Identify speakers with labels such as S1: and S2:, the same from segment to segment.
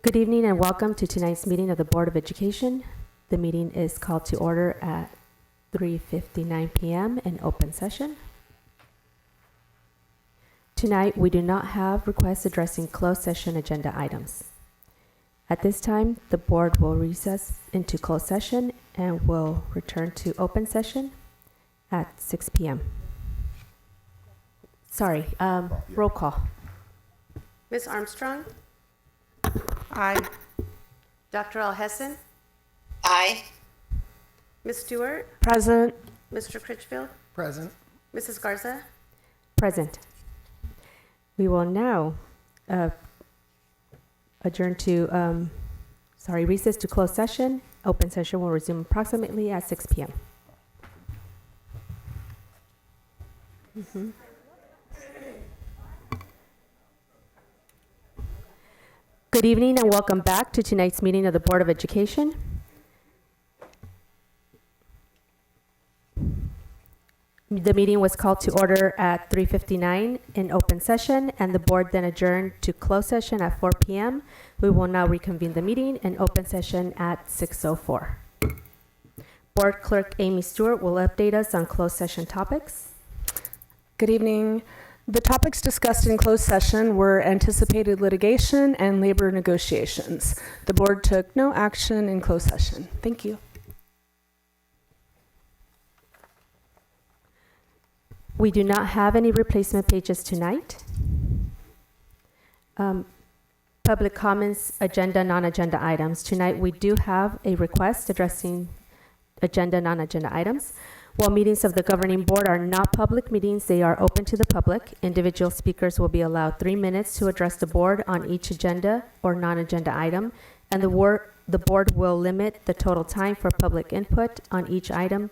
S1: Good evening and welcome to tonight's meeting of the Board of Education. The meeting is called to order at 3:59 p.m. in open session. Tonight, we do not have requests addressing closed session agenda items. At this time, the board will recess into closed session and will return to open session at 6 p.m. Sorry, roll call.
S2: Ms. Armstrong?
S3: Aye.
S2: Dr. Alhessan?
S4: Aye.
S2: Ms. Stewart?
S3: Present.
S2: Mr. Critchfield?
S5: Present.
S2: Mrs. Garza?
S1: Present. We will now adjourn to, recess to closed session. Open session will resume approximately at 6 p.m. Good evening and welcome back to tonight's meeting of the Board of Education. The meeting was called to order at 3:59 in open session, and the board then adjourned to closed session at 4 p.m. We will now reconvene the meeting in open session at 6:04. Board Clerk Amy Stewart will update us on closed session topics.
S3: Good evening. The topics discussed in closed session were anticipated litigation and labor negotiations. The board took no action in closed session. Thank you.
S1: We do not have any replacement pages tonight. Public comments, agenda, non-agenda items. Tonight, we do have a request addressing agenda, non-agenda items. While meetings of the governing board are not public meetings, they are open to the public. Individual speakers will be allowed 3 minutes to address the board on each agenda or non-agenda item, and the board will limit the total time for public input on each item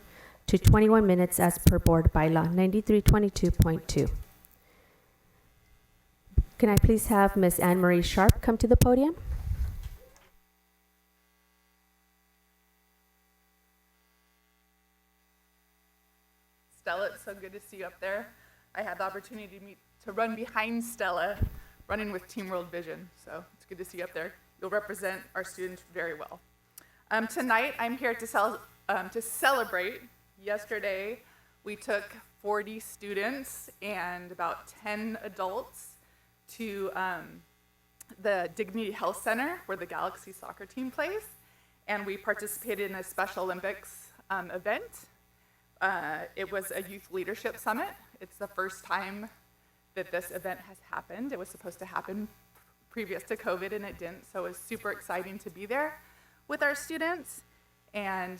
S1: to 21 minutes as per board bylaw 9322.2. Can I please have Ms. Anne Marie Sharp come to the podium?
S6: Stella, it's so good to see you up there. I had the opportunity to run behind Stella, running with Team World Vision, so it's good to see you up there. You'll represent our students very well. Tonight, I'm here to celebrate. Yesterday, we took 40 students and about 10 adults to the Dignity Health Center, where the Galaxy soccer team plays, and we participated in a Special Olympics event. It was a youth leadership summit. It's the first time that this event has happened. It was supposed to happen previous to COVID, and it didn't, so it was super exciting to be there with our students. And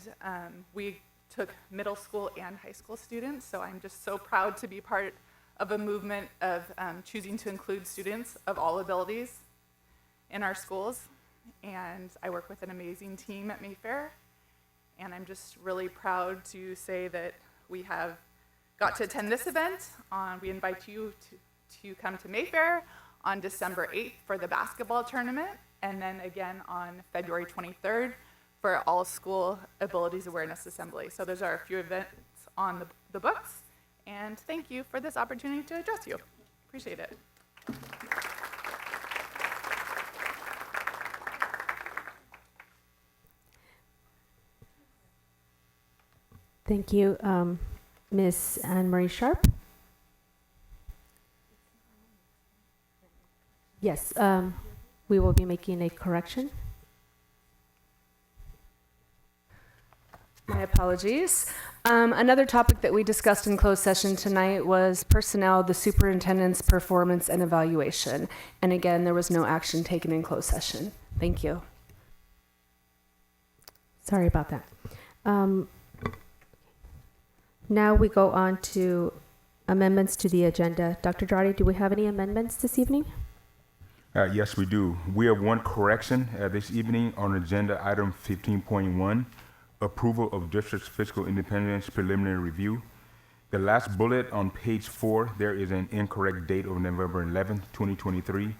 S6: we took middle school and high school students, so I'm just so proud to be part of a movement of choosing to include students of all abilities in our schools. And I work with an amazing team at Mayfair. And I'm just really proud to say that we have got to attend this event. We invite you to come to Mayfair on December 8th for the basketball tournament, and then again on February 23rd for all school Abilities Awareness Assembly. So those are a few events on the books, and thank you for this opportunity to address you. Appreciate it.
S1: Thank you, Ms. Anne Marie Sharp. Yes, we will be making a correction.
S3: My apologies. Another topic that we discussed in closed session tonight was personnel, the superintendent's performance and evaluation. And again, there was no action taken in closed session. Thank you.
S1: Sorry about that. Now we go on to amendments to the agenda. Dr. Jardy, do we have any amendments this evening?
S7: Yes, we do. We have one correction this evening on agenda item 15.1, approval of district's fiscal independence preliminary review. The last bullet on page 4, there is an incorrect date of November 11th, 2023,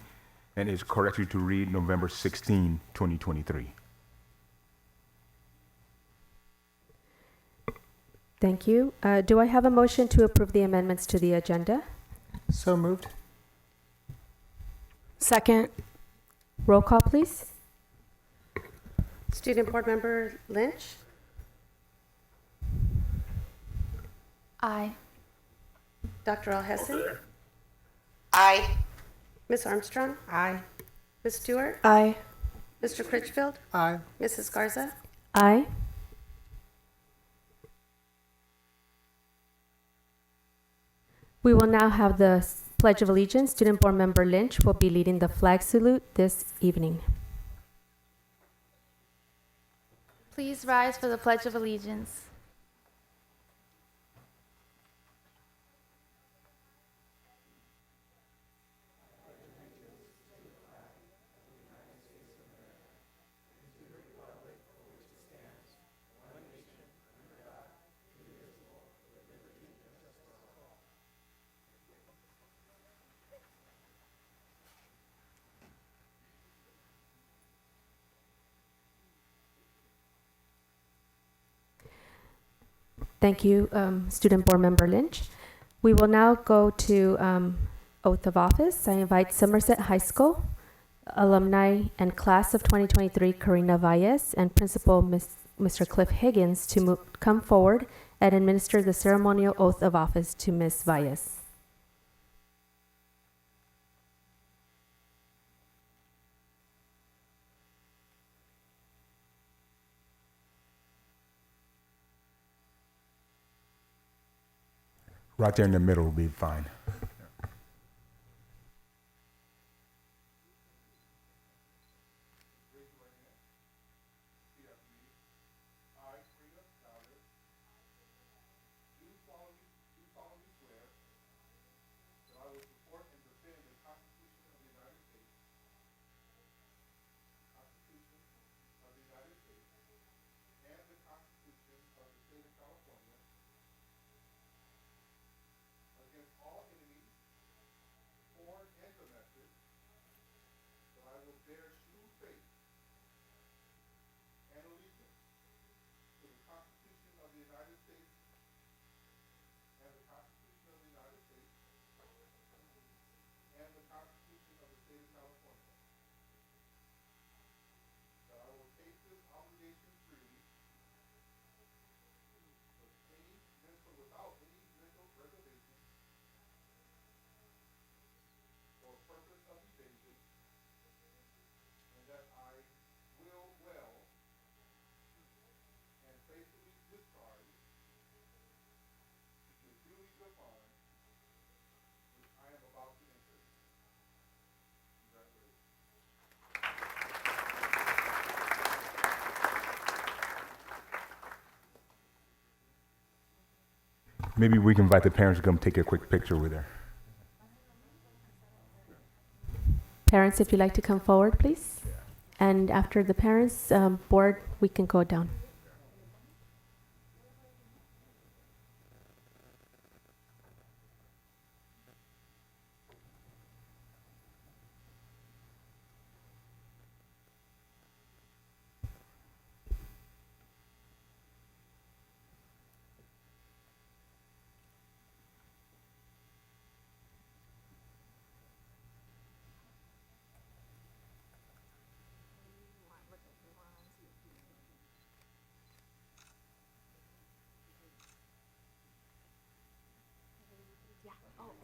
S7: and is corrected to read November 16, 2023.
S1: Thank you. Do I have a motion to approve the amendments to the agenda?
S5: So moved.
S3: Second.
S1: Roll call, please.
S2: Student Board Member Lynch,
S4: Aye.
S2: Dr. Alhesson,
S5: Aye.
S2: Ms. Armstrong,
S5: Aye.
S2: Ms. Stewart,
S3: Aye.
S2: Mr. Critchfield,
S5: Aye.
S2: Mrs. Garza.
S1: Aye. We will now have the Pledge of Allegiance. Student Board Member Lynch will be leading the flag salute this evening.
S4: Please rise for the Pledge of Allegiance.
S1: Thank you, Student Board Member Lynch. We will now go to oath of office. I invite Somerset High School alumni and class of 2023, Karina Valles, and Principal Mr. Cliff Higgins to come forward and administer the ceremonial oath of office to Ms. Valles.
S7: Right there in the middle will be fine. Maybe we can invite the parents to come take a quick picture with her.
S1: Parents, if you'd like to come forward, please. And after the parents, board, we can go down.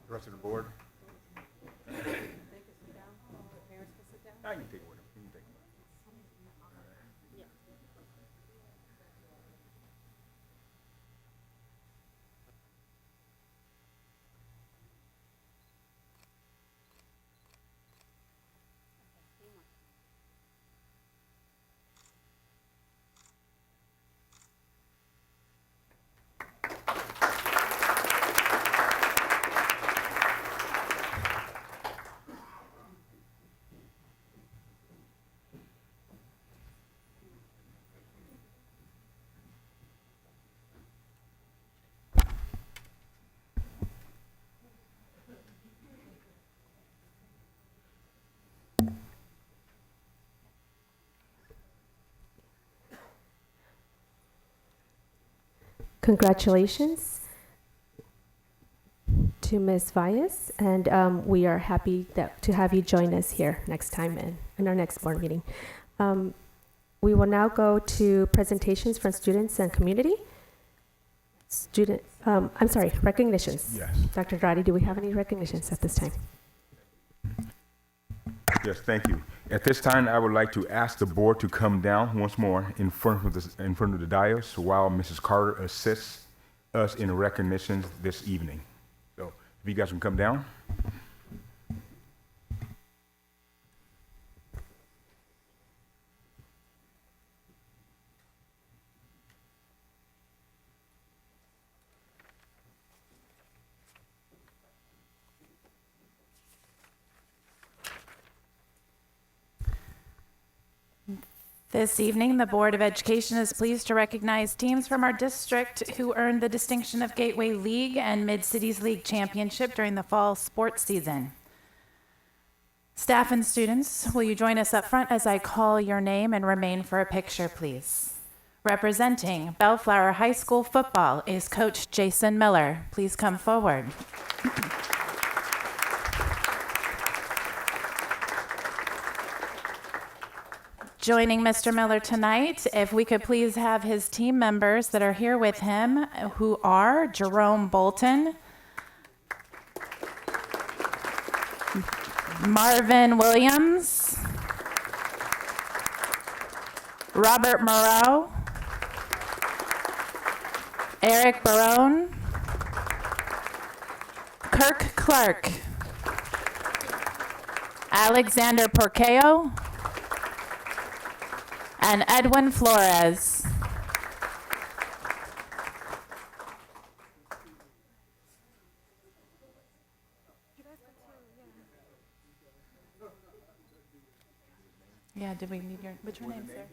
S7: The rest of the board? I can take it with them. You can take it.
S1: Congratulations to Ms. Valles, and we are happy to have you join us here next time in our next board meeting. We will now go to presentations from students and community. Recognitions.
S7: Yes.
S1: Dr. Andrade, do we have any recognitions at this time?
S7: Yes, thank you. At this time, I would like to ask the board to come down once more in front of the dais while Mrs. Carter assists us in recognitions this evening. So if you guys can come down.
S8: This evening, the Board of Education is pleased to recognize teams from our district who earned the distinction of Gateway League and Mid-Cities League Championship during the fall sports season. Staff and students, will you join us up front as I call your name and remain for a picture, please? Representing Bellflower High School football is Coach Jason Miller. Please come forward. Joining Mr. Miller tonight, if we could please have his team members that are here with him, who are Jerome Bolton, Marvin Williams, Robert Moreau, Eric Barone, Kirk Clark, Alexander Porceo, and Edwin Flores. Yeah, did we need what's your name, sir?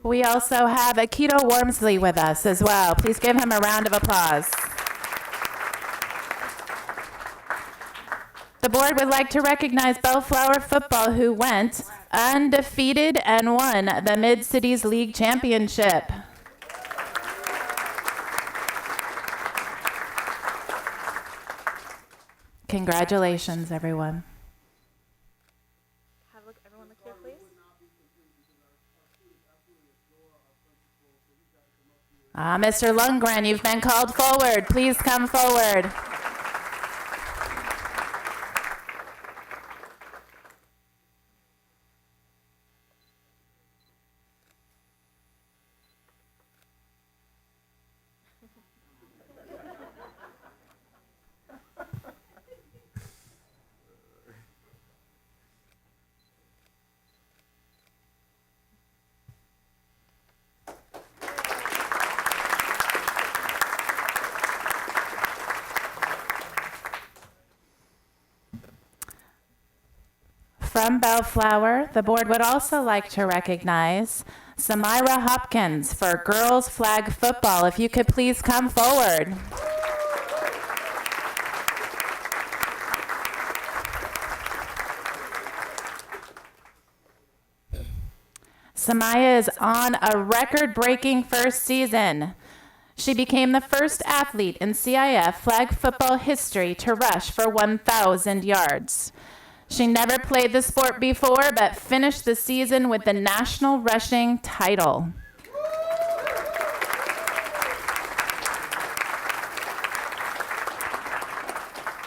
S8: We also have Akito Wormsley with us as well. Please give him a round of applause. The board would like to recognize Bellflower football, who went undefeated and won the Mid-Cities League Championship. Congratulations, everyone.
S4: Everyone look here, please.
S8: Mr. Lundgren, you've been called forward. Please come forward. From Bellflower, the board would also like to recognize Samira Hopkins for girls flag football. If you could please come forward. Samaya is on a record-breaking first season. She became the first athlete in CIF flag football history to rush for 1,000 yards. She never played the sport before, but finished the season with the national rushing title.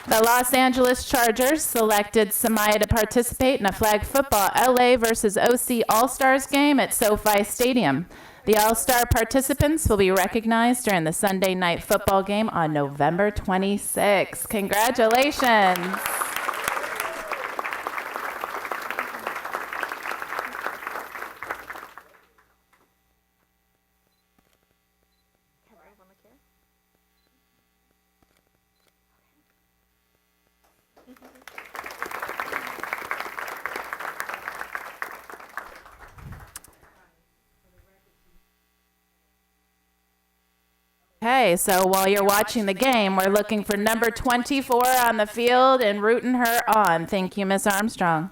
S8: The Los Angeles Chargers selected Samaya to participate in a flag football LA versus OC All-Stars game at SoFi Stadium. The All-Star participants will be recognized during the Sunday night football game on November 26. Congratulations. Okay, so while you're watching the game, we're looking for number 24 on the field and rooting her on. Thank you, Miss Armstrong.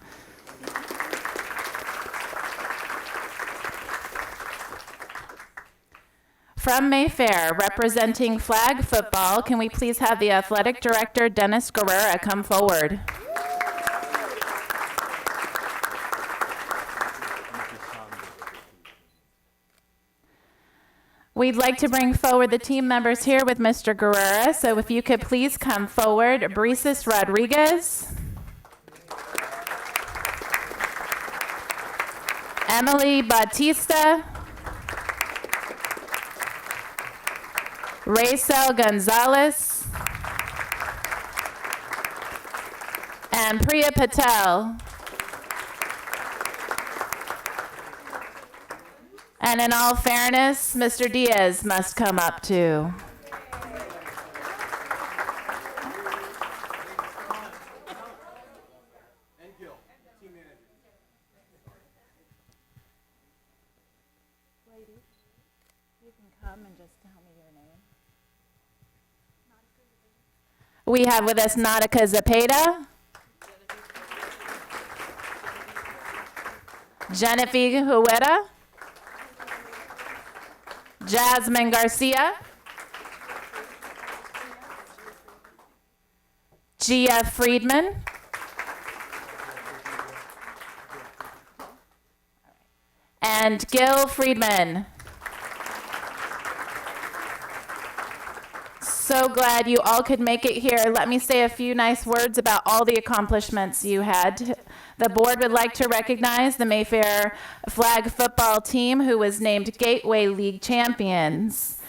S8: From Mayfair, representing flag football, can we please have the athletic director, Dennis Guerrera, come forward? We'd like to bring forward the team members here with Mr. Guerrera. So if you could please come forward. Brices Rodriguez. Emily Batista. Raysel Gonzalez. And Priya Patel. And in all fairness, Mr. Diaz must come up too. We have with us Nautica Zepeda, Genevieve Huerta, Jasmine Garcia, Gia Friedman, and Gil Friedman. So glad you all could make it here. Let me say a few nice words about all the accomplishments you had. The board would like to recognize the Mayfair flag football team, who was named Gateway League champions.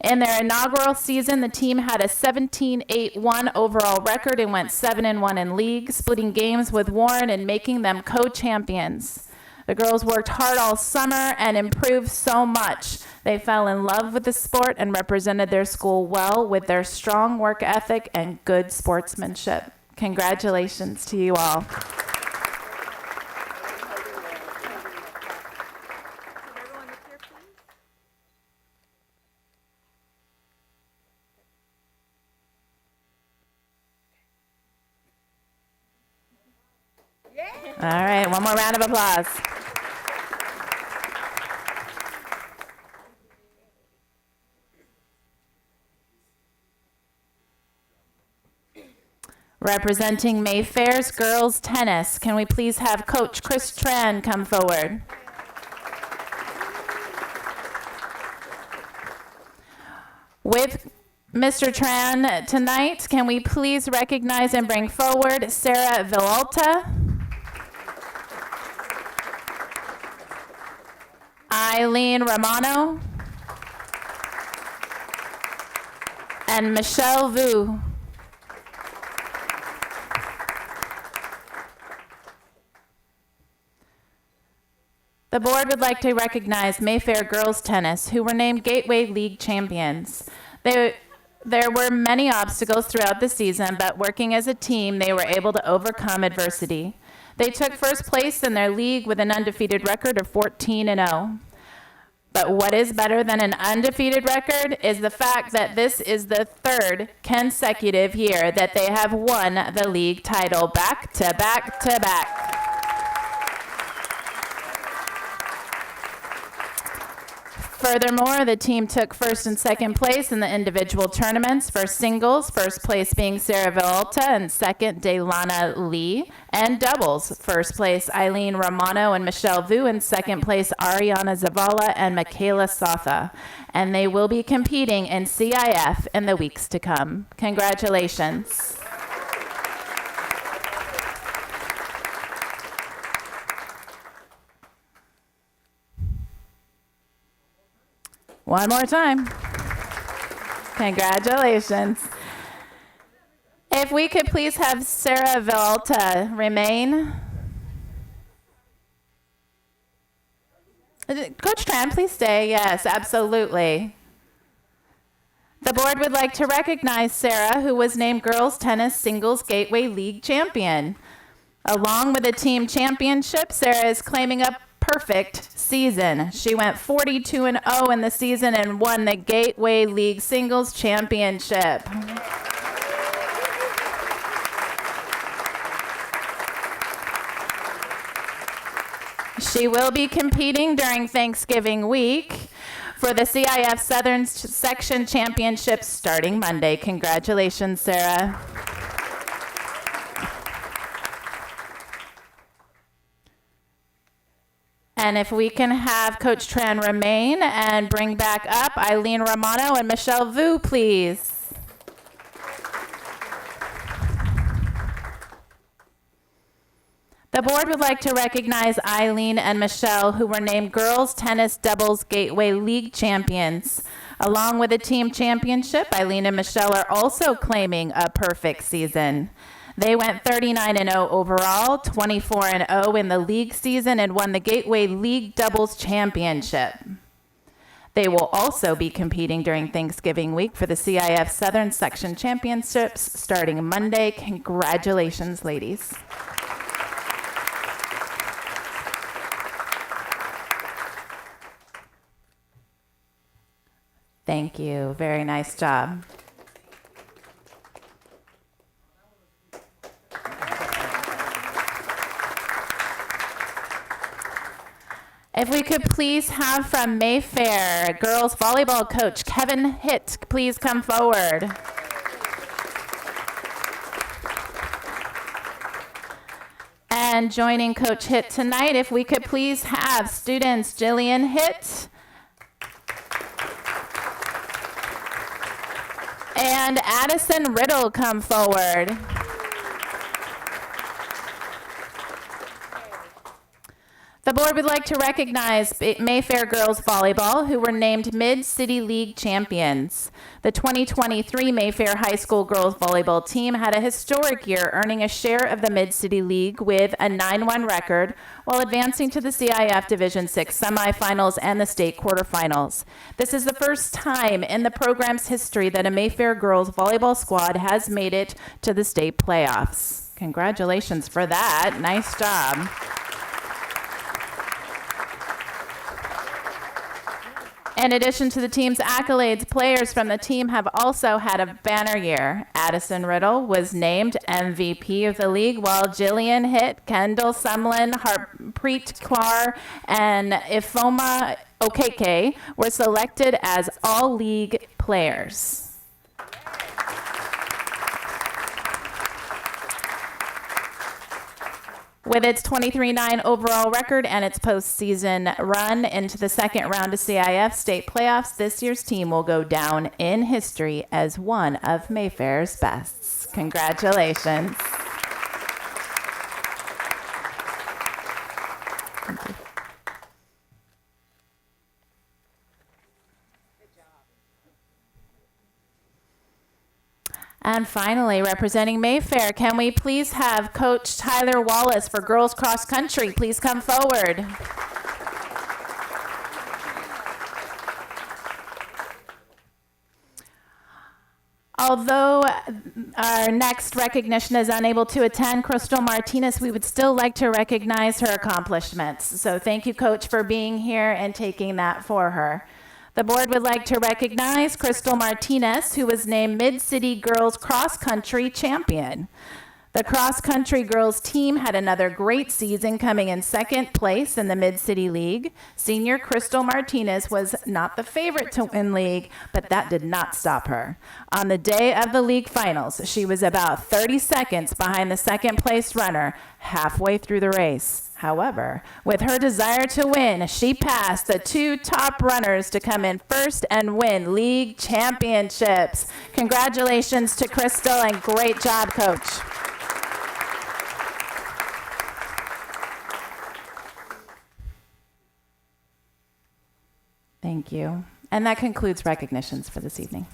S8: In their inaugural season, the team had a 17-8-1 overall record and went 7-1 in league, splitting games with Warren and making them co-champions. The girls worked hard all summer and improved so much. They fell in love with the sport and represented their school well with their strong work ethic and good sportsmanship. Congratulations to you all. All right, one more round of applause. Representing Mayfair's girls tennis, can we please have Coach Chris Tran come forward? With Mr. Tran tonight, can we please recognize and bring forward Sarah Villalta, Eileen Romano, and Michelle Vu. The board would like to recognize Mayfair girls tennis, who were named Gateway League champions. There were many obstacles throughout the season, but working as a team, they were able to overcome adversity. They took first place in their league with an undefeated record of 14-0. But what is better than an undefeated record is the fact that this is the third consecutive year that they have won the league title back to back to back. Furthermore, the team took first and second place in the individual tournaments. For singles, first place being Sarah Villalta and second Daylana Lee. And doubles, first place Eileen Romano and Michelle Vu, and second place Ariana Zavala and Michaela Sotha. And they will be competing in CIF in the weeks to come. Congratulations. One more time. Congratulations. If we could please have Sarah Villalta remain. Coach Tran, please stay. Yes, absolutely. The board would like to recognize Sarah, who was named Girls Tennis Singles Gateway League champion. Along with the team championship, Sarah is claiming a perfect season. She went 42-0 in the season and won the Gateway League Singles Championship. She will be competing during Thanksgiving week for the CIF Southern Section Championship starting Monday. Congratulations, Sarah. And if we can have Coach Tran remain and bring back up Eileen Romano and Michelle Vu, please. The board would like to recognize Eileen and Michelle, who were named Girls Tennis Doubles Gateway League champions. Along with a team championship, Eileen and Michelle are also claiming a perfect season. They went 39-0 overall, 24-0 in the league season, and won the Gateway League Doubles Championship. They will also be competing during Thanksgiving week for the CIF Southern Section Championships starting Monday. Congratulations, ladies. Thank you. Very nice job. If we could please have from Mayfair girls volleyball coach Kevin Hitt, please come forward. And joining Coach Hitt tonight, if we could please have students Jillian Hitt and Addison Riddle come forward. The board would like to recognize Mayfair Girls Volleyball, who were named Mid-City League champions. The 2023 Mayfair High School Girls Volleyball team had a historic year, earning a share of the Mid-City League with a 9-1 record, while advancing to the CIF Division VI semifinals and the state quarterfinals. This is the first time in the program's history that a Mayfair Girls Volleyball squad has made it to the state playoffs. Congratulations for that. Nice job. In addition to the team's accolades, players from the team have also had a banner year. Addison Riddle was named MVP of the league, while Jillian Hitt, Kendall Sumlin, Harpreet Kaur, and Ifoma Okeke were selected as all-league players. With its 23-9 overall record and its postseason run into the second round of CIF state playoffs, this year's team will go down in history as one of Mayfair's best. Congratulations. Thank you. And finally, representing Mayfair, can we please have Coach Tyler Wallace for girls cross country please come forward? Although our next recognition is unable to attend, Crystal Martinez, we would still like to recognize her accomplishments. So thank you, Coach, for being here and taking that for her. The board would like to recognize Crystal Martinez, who was named Mid-City Girls Cross Country Champion. The cross country girls team had another great season, coming in second place in the Mid-City League. Senior Crystal Martinez was not the favorite to win league, but that did not stop her. On the day of the league finals, she was about 30 seconds behind the second place runner halfway through the race. However, with her desire to win, she passed the two top runners to come in first and win league championships. Congratulations to Crystal and great job, Coach. Thank you. And that concludes recognitions for this evening.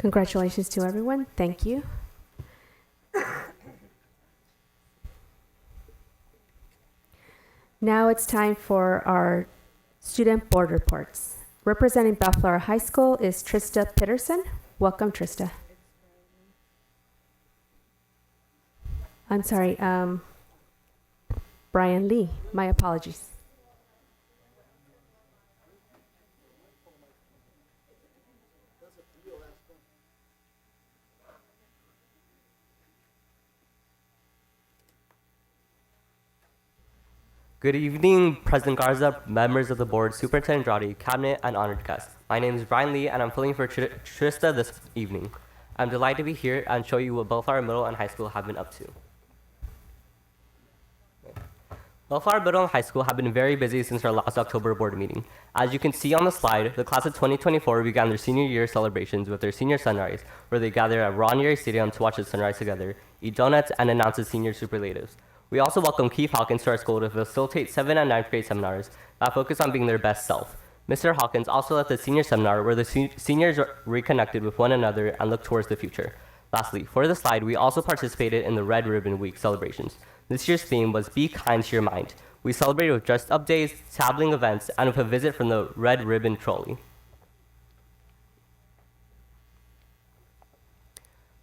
S1: Congratulations to everyone. Thank you. Now it's time for our student board reports. Representing Bellflower High School is Trista Peterson. Welcome, Trista. I'm sorry. Brian Lee. My apologies.
S9: Good evening, President Garza, members of the board, Superintendent Andrade, cabinet, and honored guests. My name is Brian Lee, and I'm filling for Trista this evening. I'm delighted to be here and show you what Bellflower Middle and High School have been up to. Bellflower Middle and High School have been very busy since our last October board meeting. As you can see on the slide, the class of 2024 began their senior year celebrations with their senior sunrise, where they gathered at Ron Yeary Stadium to watch the sunrise together, eat donuts, and announce the senior superlatives. We also welcome Keith Hawkins to our school to facilitate 7th and 9th grade seminars that focus on being their best self. Mr. Hawkins also led the senior seminar where the seniors reconnected with one another and looked towards the future. Lastly, for the slide, we also participated in the Red Ribbon Week celebrations. This year's theme was Be Kind to Your Mind. We celebrated with dressed up days, tabling events, and with a visit from the Red Ribbon Trolley.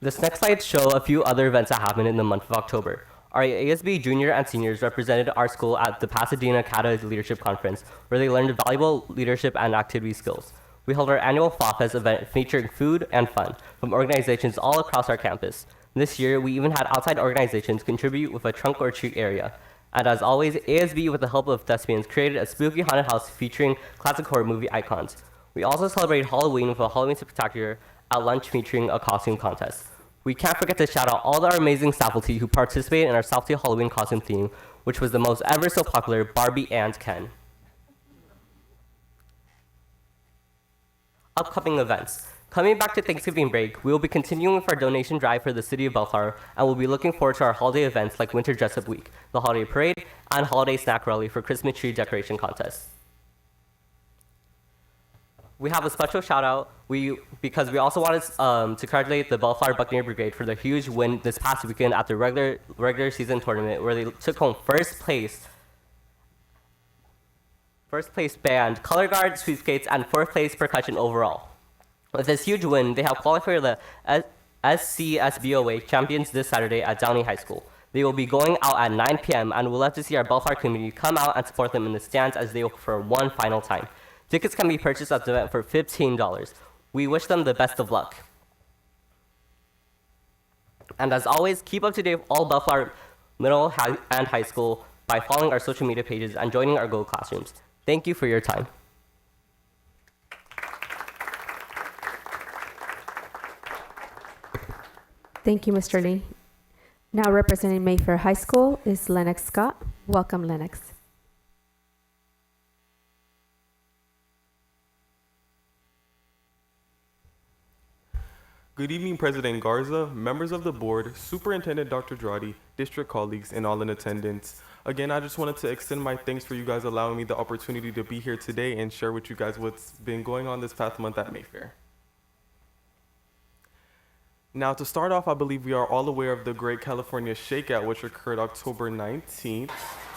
S9: This next slide shows a few other events that happened in the month of October. Our ASB junior and seniors represented our school at the Pasadena CATA Leadership Conference, where they learned valuable leadership and activity skills. We held our annual Fall Fest event featuring food and fun from organizations all across our campus. This year, we even had outside organizations contribute with a trunk or treat area. And as always, ASB, with the help of thespians, created a spooky haunted house featuring classic horror movie icons. We also celebrated Halloween with a Halloween spectacular at lunch featuring a costume contest. We can't forget to shout out all our amazing faculty who participated in our Southdale Halloween costume theme, which was the most ever so popular Barbie and Ken. Upcoming events. Coming back to Thanksgiving break, we will be continuing with our donation drive for the city of Bellflower, and we'll be looking forward to our holiday events like Winter Dress Up Week, the Holiday Parade, and Holiday Snack Rally for Christmas tree decoration contest. We have a special shout out because we also wanted to congratulate the Bellflower Buccaneer Brigade for their huge win this past weekend at the regular season tournament, where they took home first place band, color guard, sweepskates, and fourth place percussion overall. With this huge win, they have qualified for the SCSBOA champions this Saturday at Downey High School. They will be going out at 9 p.m. and we'll love to see our Bellflower community come out and support them in the stands as they work for one final time. Tickets can be purchased at the event for $15. We wish them the best of luck. And as always, keep up to date with all Bellflower Middle and High School by following our social media pages and joining our Go Classrooms. Thank you for your time.
S1: Thank you, Mr. Lee. Now representing Mayfair High School is Lennox Scott. Welcome, Lennox.
S10: Good evening, President Garza, members of the board, Superintendent Dr. Andrade, district colleagues, and all in attendance. Again, I just wanted to extend my thanks for you guys allowing me the opportunity to be here today and share with you guys what's been going on this past month at Mayfair. Now, to start off, I believe we are all aware of the Great California Shakeout, which occurred October 19th.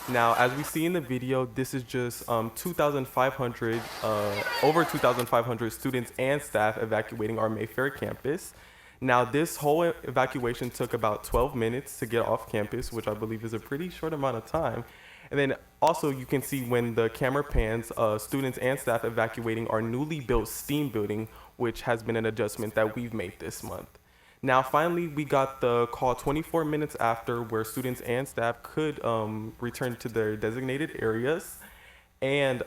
S10: Now, as we see in the video, this is just over 2,500 students and staff evacuating our Mayfair campus. Now, this whole evacuation took about 12 minutes to get off campus, which I believe is a pretty short amount of time. And then also you can see when the camera pans, students and staff evacuating our newly built STEAM building, which has been an adjustment that we've made this month. Now, finally, we got the call 24 minutes after where students and staff could return to their designated areas. And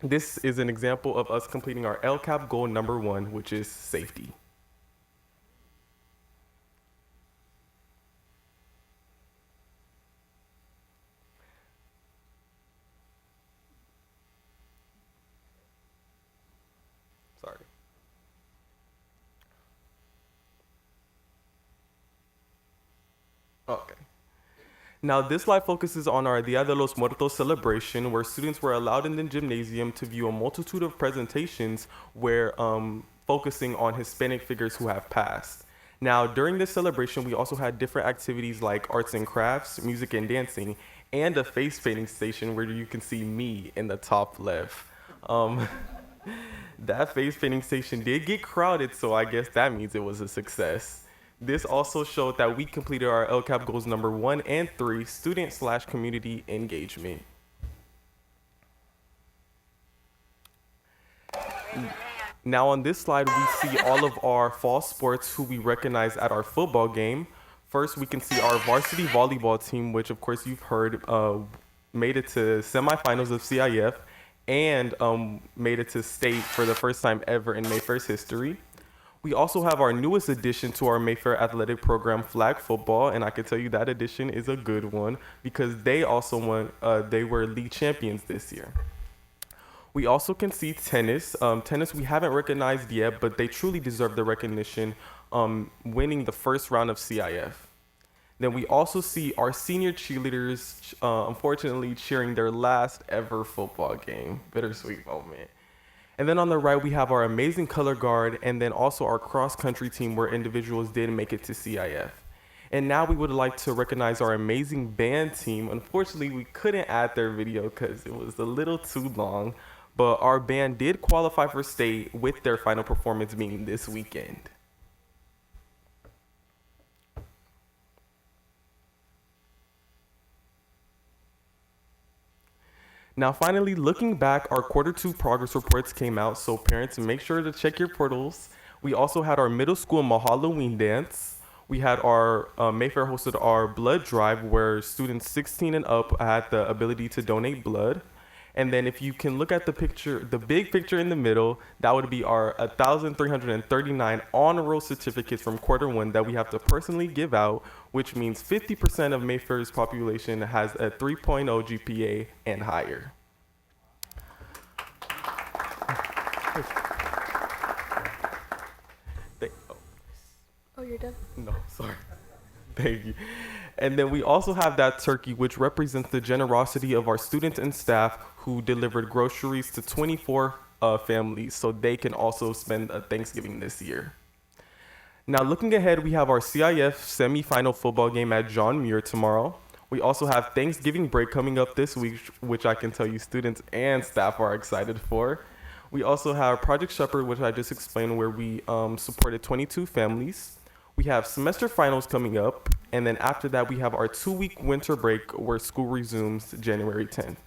S10: this is an example of us completing our LCAP goal number 1, which is safety. Sorry. Okay. Now, this slide focuses on our Dia de los Muertos celebration, where students were allowed in the gymnasium to view a multitude of presentations where focusing on Hispanic figures who have passed. Now, during this celebration, we also had different activities like arts and crafts, music and dancing, and a face painting station where you can see me in the top left. That face painting station did get crowded, so I guess that means it was a success. This also showed that we completed our LCAP goals number 1 and 3, student/community engagement. Now on this slide, we see all of our fall sports who we recognize at our football game. First, we can see our varsity volleyball team, which of course you've heard made it to semifinals of CIF and made it to state for the first time ever in Mayfair's history. We also have our newest addition to our Mayfair athletic program, flag football, and I can tell you that addition is a good one because they also won, they were league champions this year. We also can see tennis. Tennis we haven't recognized yet, but they truly deserve the recognition, winning the first round of CIF. Then we also see our senior cheerleaders, unfortunately, cheering their last ever football game. Bittersweet moment. And then on the right, we have our amazing color guard, and then also our cross-country team where individuals did make it to CIF. And now we would like to recognize our amazing band team. Unfortunately, we couldn't add their video because it was a little too long, but our band did qualify for state with their final performance being this weekend. Now, finally, looking back, our Q2 progress reports came out, so parents, make sure to check your portals. We also had our middle school Halloween dance. We had our Mayfair hosted our blood drive where students 16 and up had the ability to donate blood. And then if you can look at the picture, the big picture in the middle, that would be our 1,339 honor roll certificates from Q1 that we have to personally give out, which means 50% of Mayfair's population has a 3.0 GPA and higher.
S2: Oh, you're done?
S10: No, sorry. Thank you. And then we also have that turkey, which represents the generosity of our students and staff who delivered groceries to 24 families so they can also spend Thanksgiving this year. Now, looking ahead, we have our CIF semifinal football game at John Muir tomorrow. We also have Thanksgiving break coming up this week, which I can tell you students and staff are excited for. We also have Project Shepherd, which I just explained, where we supported 22 families. We have semester finals coming up, and then after that, we have our 2-week winter break where school resumes January 10th.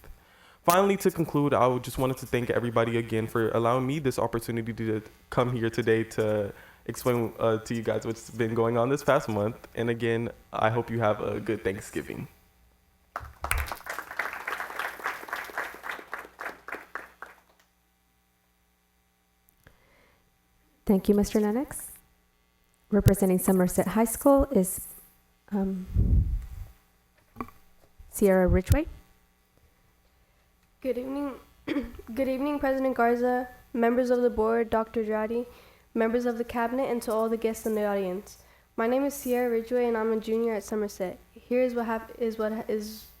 S10: Finally, to conclude, I just wanted to thank everybody again for allowing me this opportunity to come here today to explain to you guys what's been going on this past month. And again, I hope you have a good Thanksgiving.
S1: Thank you, Mr. Lennox. Representing Somerset High School is Sierra Ridgway.
S11: Good evening. Good evening, President Garza, members of the board, Dr. Jati, members of the cabinet, and to all the guests in the audience. My name is Sierra Ridgway, and I'm a junior at Somerset. Here is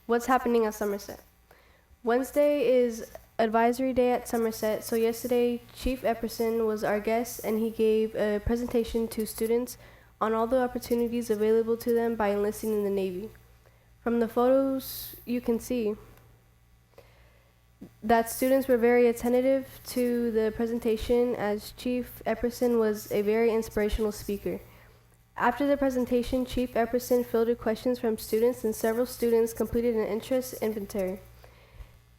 S11: what's happening at Somerset. Wednesday is Advisory Day at Somerset, so yesterday Chief Epperson was our guest, and he gave a presentation to students on all the opportunities available to them by enlisting in the Navy. From the photos, you can see that students were very attentive to the presentation, as Chief Epperson was a very inspirational speaker. After the presentation, Chief Epperson fielded questions from students, and several students completed an interest inventory.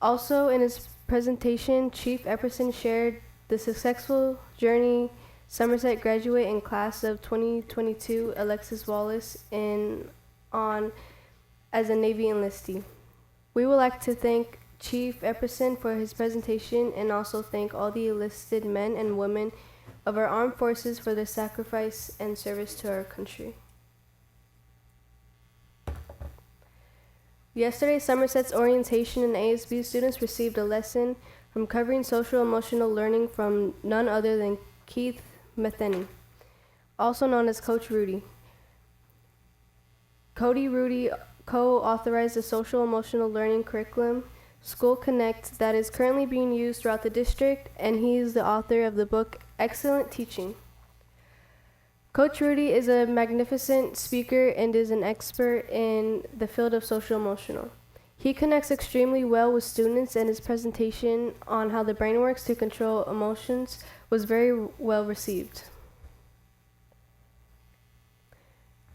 S11: Also, in his presentation, Chief Epperson shared the successful journey Somerset graduate in class of 2022, Alexis Wallace, on as a Navy enlistee. We would like to thank Chief Epperson for his presentation and also thank all the enlisted men and women of our armed forces for their sacrifice and service to our country. Yesterday, Somerset's orientation and ASB students received a lesson from covering social emotional learning from none other than Keith Metheny, also known as Coach Rudy. Cody Rudy co-authorized the social emotional learning curriculum, School Connect, that is currently being used throughout the district, and he is the author of the book Excellent Teaching. Coach Rudy is a magnificent speaker and is an expert in the field of social emotional. He connects extremely well with students, and his presentation on how the brain works to control emotions was very well received.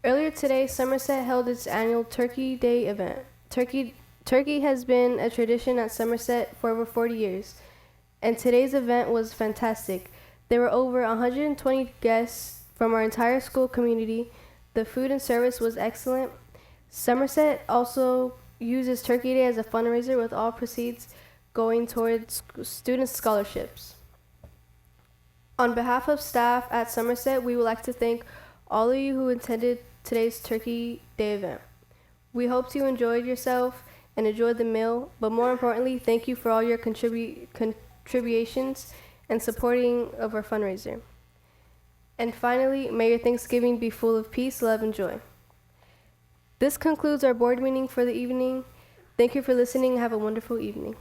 S11: Earlier today, Somerset held its annual Turkey Day event. Turkey has been a tradition at Somerset for over 40 years, and today's event was fantastic. There were over 120 guests from our entire school community. The food and service was excellent. Somerset also uses Turkey Day as a fundraiser, with all proceeds going towards student scholarships. On behalf of staff at Somerset, we would like to thank all of you who attended today's Turkey Day event. We hope you enjoyed yourself and enjoyed the meal, but more importantly, thank you for all your contributions and supporting of our fundraiser. And finally, may your Thanksgiving be full of peace, love, and joy. This concludes our board meeting for the evening. Thank you for listening. Have a wonderful evening.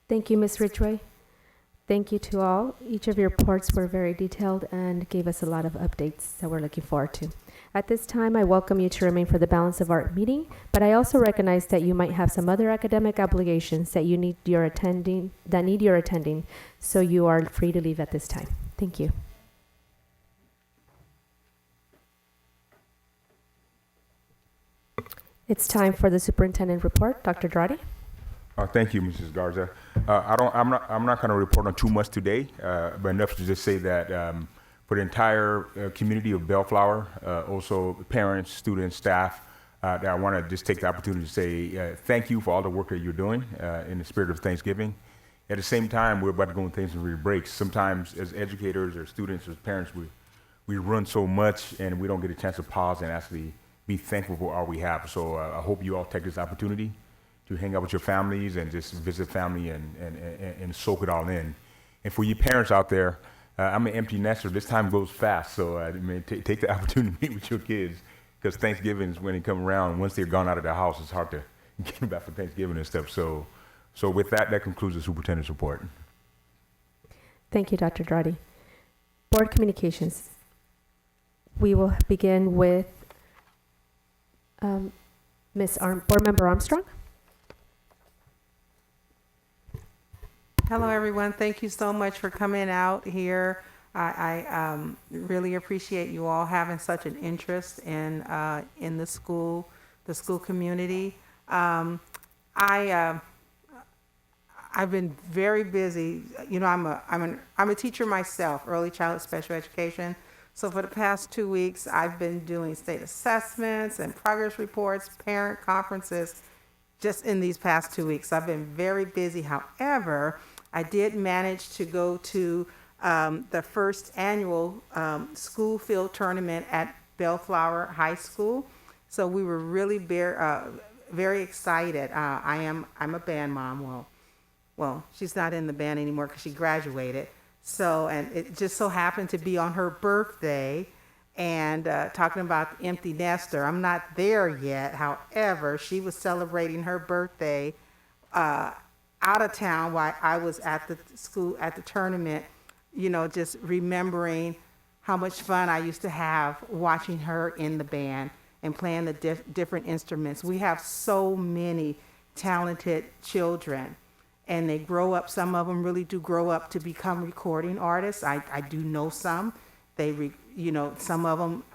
S1: Thank you, Ms. Ridgway. Thank you to all. Each of your reports were very detailed and gave us a lot of updates that we're looking forward to. At this time, I welcome you to remain for the balance of our meeting, but I also recognize that you might have some other academic obligations that need your attending, so you are free to leave at this time. Thank you. It's time for the superintendent report. Dr. Girardi?
S7: Thank you, Mrs. Garza. I'm not going to report on too much today, but enough to just say that for the entire community of Bellflower, also parents, students, staff, that I want to just take the opportunity to say thank you for all the work that you're doing in the spirit of Thanksgiving. At the same time, we're about to go into Thanksgiving breaks. Sometimes as educators or students or parents, we run so much and we don't get a chance to pause and actually be thankful for all we have. So I hope you all take this opportunity to hang out with your families and just visit family and soak it all in. And for you parents out there, I'm an empty nester. This time goes fast, so I mean, take the opportunity to meet with your kids, because Thanksgiving is when they come around. Once they're gone out of the house, it's hard to get them back for Thanksgiving and stuff. So with that concludes the superintendent's report.
S1: Thank you, Dr. Girardi. Board communications. We will begin with Board Member Armstrong.
S12: Hello, everyone. Thank you so much for coming out here. I really appreciate you all having such an interest in the school community. I've been very busy. You know, I'm a teacher myself, early childhood special education. So for the past 2 weeks, I've been doing state assessments and progress reports, parent conferences, just in these past 2 weeks. I've been very busy. However, I did manage to go to the first annual school field tournament at Bellflower High School. So we were really very excited. I'm a band mom. Well, she's not in the band anymore because she graduated. So, and it just so happened to be on her birthday, and talking about empty nester. I'm not there yet. However, she was celebrating her birthday out of town while I was at the school at the tournament, you know, just remembering how much fun I used to have watching her in the band and playing the different instruments. We have so many talented children, and they grow up. Some of them really do grow up to become recording artists. I do know some. Some of them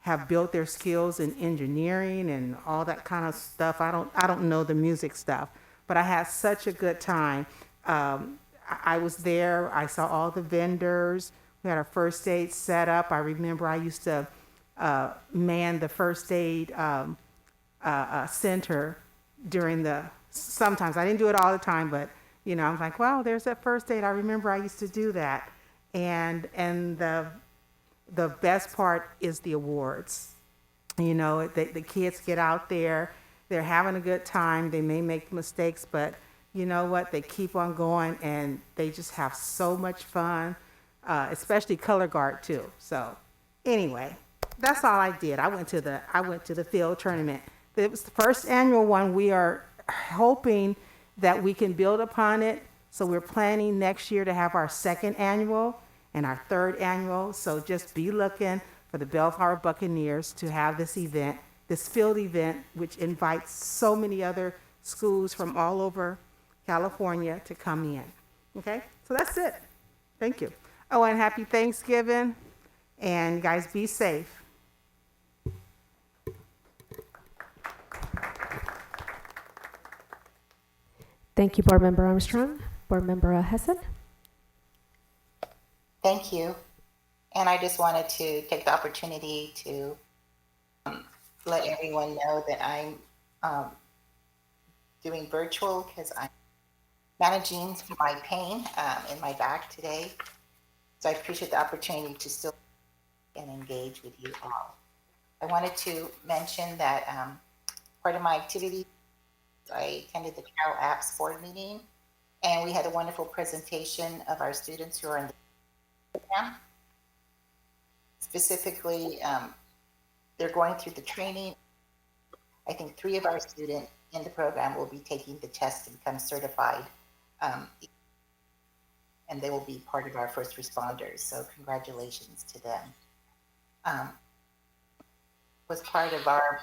S12: have built their skills in engineering and all that kind of stuff. I don't know the music stuff, but I had such a good time. I was there. I saw all the vendors. We had our first aid set up. I remember I used to man the first aid center sometimes. I didn't do it all the time, but you know, I was like, wow, there's that first aid. I remember I used to do that. And the best part is the awards. You know, the kids get out there, they're having a good time. They may make mistakes, but you know what? They keep on going, and they just have so much fun, especially color guard too. So anyway, that's all I did. I went to the field tournament. It was the first annual one. We are hoping that we can build upon it. So we're planning next year to have our second annual and our third annual. So just be looking for the Bellflower Buccaneers to have this event, this field event, which invites so many other schools from all over California to come in. Okay, so that's it. Thank you. Oh, and happy Thanksgiving, and guys, be safe.
S1: Thank you, Board Member Armstrong. Board Member Hessen.
S5: Thank you. And I just wanted to take the opportunity to let everyone know that I'm doing virtual because I'm managing my pain in my back today. So I appreciate the opportunity to still and engage with you all. I wanted to mention that part of my activity, I attended the Carroll Apps board meeting, and we had a wonderful presentation of our students who are in the program. Specifically, they're going through the training. I think 3 of our students in the program will be taking the test to become certified, and they will be part of our first responders. So congratulations to them. Was part of our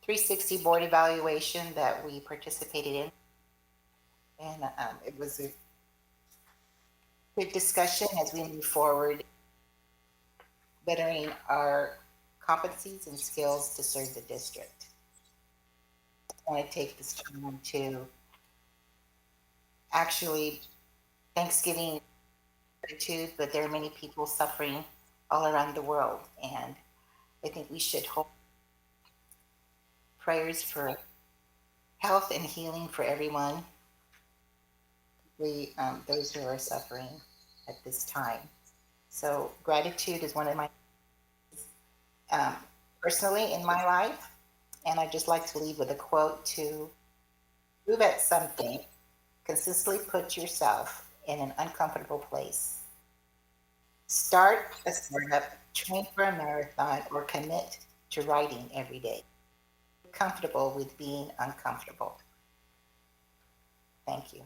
S5: 360 board evaluation that we participated in. And it was a good discussion as we move forward, bettering our competencies and skills to serve the district. I want to take this time to actually Thanksgiving gratitude, but there are many people suffering all around the world, and I think we should hope prayers for health and healing for everyone, those who are suffering at this time. So gratitude is one of my personally in my life, and I'd just like to leave with a quote to move at something, consistently put yourself in an uncomfortable place. Start a startup, train for a marathon, or commit to writing every day. Be comfortable with being uncomfortable. Thank you.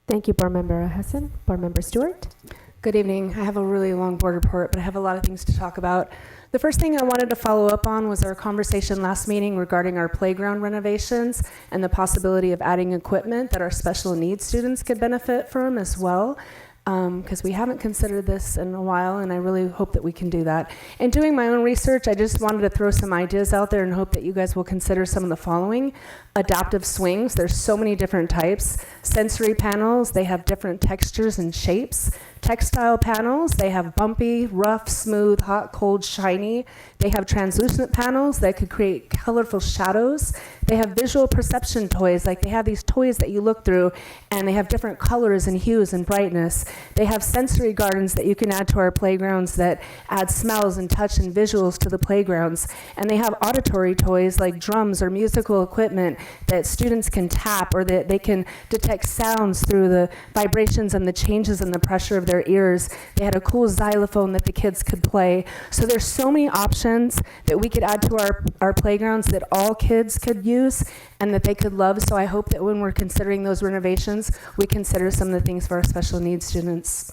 S1: Thank you, Board Member Hessen. Board Member Stewart.
S3: Good evening. I have a really long board report, but I have a lot of things to talk about. The first thing I wanted to follow up on was our conversation last meeting regarding our playground renovations and the possibility of adding equipment that our special needs students could benefit from as well. Because we haven't considered this in a while, and I really hope that we can do that. In doing my own research, I just wanted to throw some ideas out there and hope that you guys will consider some of the following. Adaptive swings, there's so many different types. Sensory panels, they have different textures and shapes. Textile panels, they have bumpy, rough, smooth, hot, cold, shiny. They have translucent panels that could create colorful shadows. They have visual perception toys, like they have these toys that you look through and they have different colors and hues and brightness. They have sensory gardens that you can add to our playgrounds that add smells and touch and visuals to the playgrounds. And they have auditory toys like drums or musical equipment that students can tap, or that they can detect sounds through the vibrations and the changes in the pressure of their ears. They had a cool xylophone that the kids could play. So there's so many options that we could add to our playgrounds that all kids could use and that they could love. So I hope that when we're considering those renovations, we consider some of the things for our special needs students.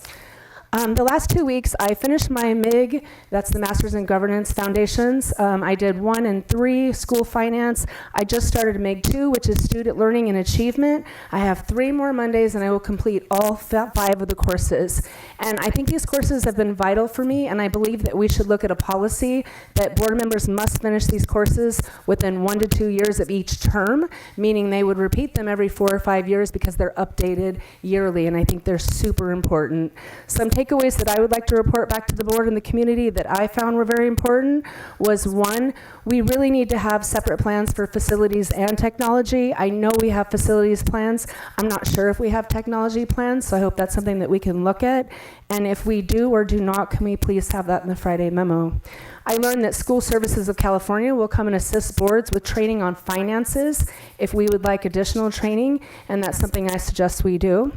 S3: The last 2 weeks, I finished my MIG, that's the Masters in Governance Foundations. I did 1 and 3, school finance. I just started MIG 2, which is student learning and achievement. I have 3 more Mondays, and I will complete all 5 of the courses. And I think these courses have been vital for me, and I believe that we should look at a policy that board members must finish these courses within 1 to 2 years of each term, meaning they would repeat them every 4 or 5 years because they're updated yearly, and I think they're super important. Some takeaways that I would like to report back to the board and the community that I found were very important was, 1, we really need to have separate plans for facilities and technology. I know we have facilities plans. I'm not sure if we have technology plans, so I hope that's something that we can look at. And if we do or do not, can we please have that in the Friday memo? I learned that School Services of California will come and assist boards with training on finances if we would like additional training, and that's something I suggest we do.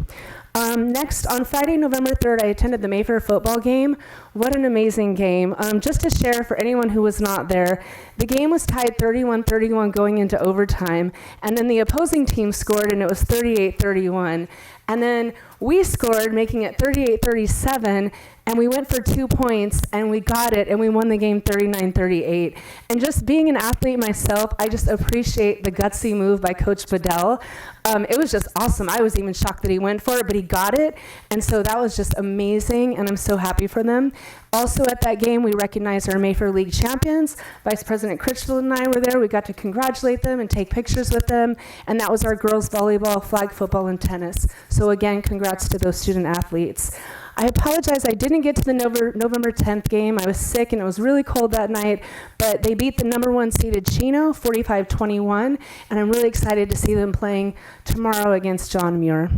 S1: Next, on Friday, November 3rd, I attended the Mayfair football game. What an amazing game. Just to share for anyone who was not there, the game was tied 31-31 going into overtime, and then the opposing team scored, and it was 38-31. And then we scored, making it 38-37, and we went for 2 points, and we got it, and we won the game 39-38. And just being an athlete myself, I just appreciate the gutsy move by Coach Bedell. It was just awesome. I was even shocked that he went for it, but he got it, and so that was just amazing, and I'm so happy for them. Also at that game, we recognized our Mayfair League champions. Vice President Critchfield and I were there. We got to congratulate them and take pictures with them, and that was our girls volleyball, flag football, and tennis. So again, congrats to those student athletes. I apologize, I didn't get to the November 10th game. I was sick and it was really cold that night, but they beat the number 1 seeded Chino 45-21, and I'm really excited to see them playing tomorrow against John Muir.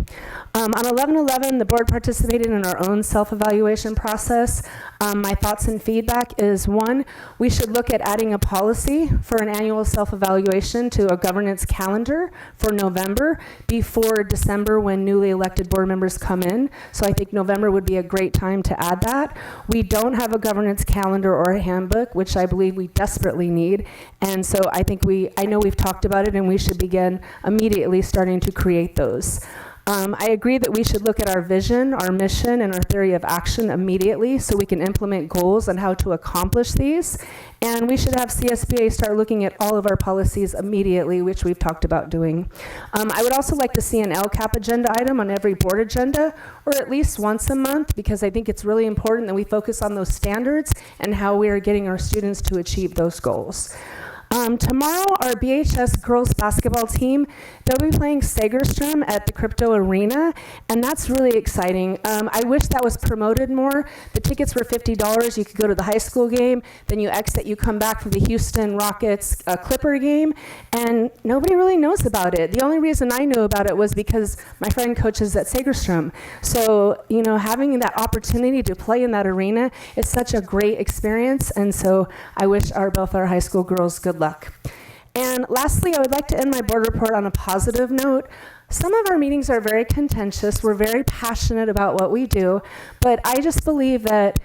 S1: On 11/11, the board participated in our own self-evaluation process. My thoughts and feedback is, 1, we should look at adding a policy for an annual self-evaluation to a governance calendar for November before December when newly elected board members come in. So I think November would be a great time to add that. We don't have a governance calendar or a handbook, which I believe we desperately need. And so I think I know we've talked about it, and we should begin immediately starting to create those. I agree that we should look at our vision, our mission, and our theory of action immediately so we can implement goals on how to accomplish these. And we should have CSBA start looking at all of our policies immediately, which we've talked about doing. I would also like to see an LCAP agenda item on every board agenda, or at least once a month, because I think it's really important that we focus on those standards and how we are getting our students to achieve those goals. Tomorrow, our BHS girls basketball team, they'll be playing Segerstrom at the Crypto Arena, and that's really exciting. I wish that was promoted more. The tickets were $50. You could go to the high school game, then you exit, you come back for the Houston Rockets Clipper game, and nobody really knows about it. The only reason I knew about it was because my friend coaches at Segerstrom. So, having that opportunity to play in that arena is such a great experience, and so I wish both our high school girls good luck. And lastly, I would like to end my board report on a positive note. Some of our meetings are very contentious. We're very passionate about what we do, but I just believe that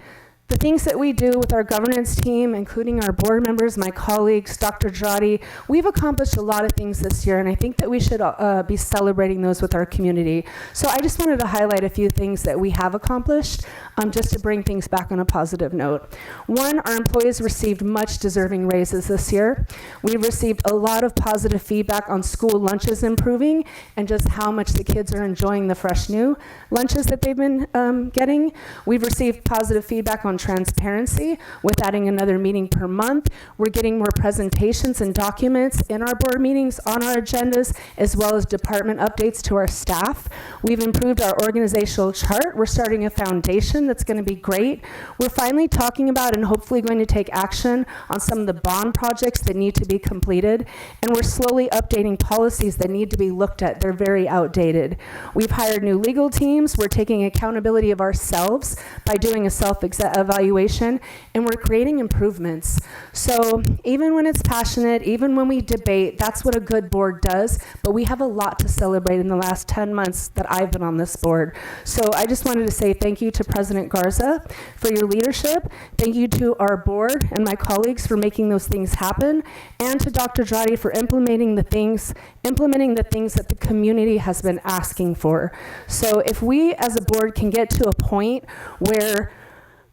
S1: the things that we do with our governance team, including our board members, my colleagues, Dr. Jati, we've accomplished a lot of things this year, and I think that we should be celebrating those with our community. So I just wanted to highlight a few things that we have accomplished, just to bring things back on a positive note. 1, our employees received much deserving raises this year. We've received a lot of positive feedback on school lunches improving and just how much the kids are enjoying the fresh new lunches that they've been getting. We've received positive feedback on transparency with adding another meeting per month. We're getting more presentations and documents in our board meetings on our agendas, as well as department updates to our staff. We've improved our organizational chart. We're starting a foundation that's going to be great. We're finally talking about and hopefully going to take action on some of the bond projects that need to be completed. And we're slowly updating policies that need to be looked at. They're very outdated. We've hired new legal teams. We're taking accountability of ourselves by doing a self-evaluation, and we're creating improvements. So even when it's passionate, even when we debate, that's what a good board does, but we have a lot to celebrate in the last 10 months that I've been on this board. So I just wanted to say thank you to President Garza for your leadership. Thank you to our board and my colleagues for making those things happen, and to Dr. Jati for implementing the things that the community has been asking for. So if we as a board can get to a point where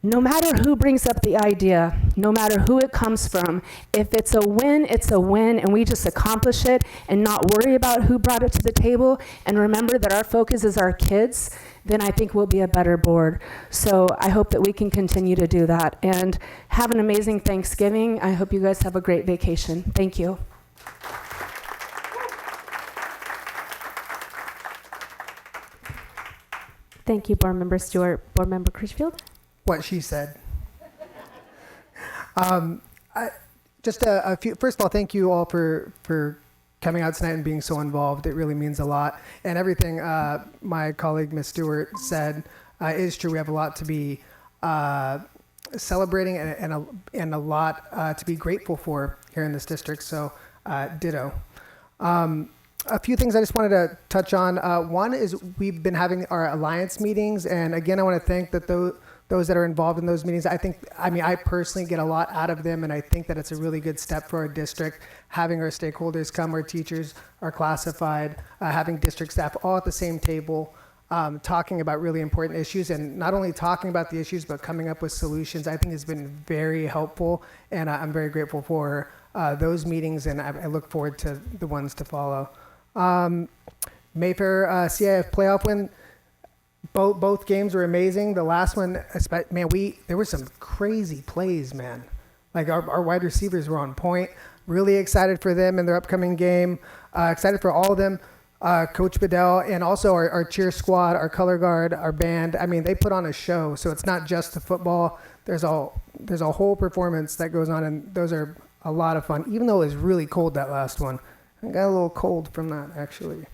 S1: no matter who brings up the idea, no matter who it comes from, if it's a win, it's a win, and we just accomplish it and not worry about who brought it to the table, and remember that our focus is our kids, then I think we'll be a better board. So I hope that we can continue to do that. And have an amazing Thanksgiving. I hope you guys have a great vacation. Thank you. Thank you, Board Member Stewart. Board Member Critchfield?
S2: What she said. Just a few. First of all, thank you all for coming out tonight and being so involved. It really means a lot. And everything my colleague Ms. Stewart said is true. We have a lot to be celebrating and a lot to be grateful for here in this district. So ditto. a few things I just wanted to touch on. One is we've been having our alliance meetings, and again, I want to thank those that are involved in those meetings. I personally get a lot out of them, and I think that it's a really good step for our district, having our stakeholders come, our teachers, our classified, having district staff all at the same table, talking about really important issues, and not only talking about the issues, but coming up with solutions. I think has been very helpful, and I'm very grateful for those meetings, and I look forward to the ones to follow. Mayfair CIF playoff win. Both games were amazing. The last one, man, there were some crazy plays, man. Like our wide receivers were on point. Really excited for them in their upcoming game. Excited for all of them. Coach Bedell and also our cheer squad, our color guard, our band. I mean, they put on a show. So it's not just the football. There's a whole performance that goes on, and those are a lot of fun. Even though it was really cold that last one, I got a little cold from that actually.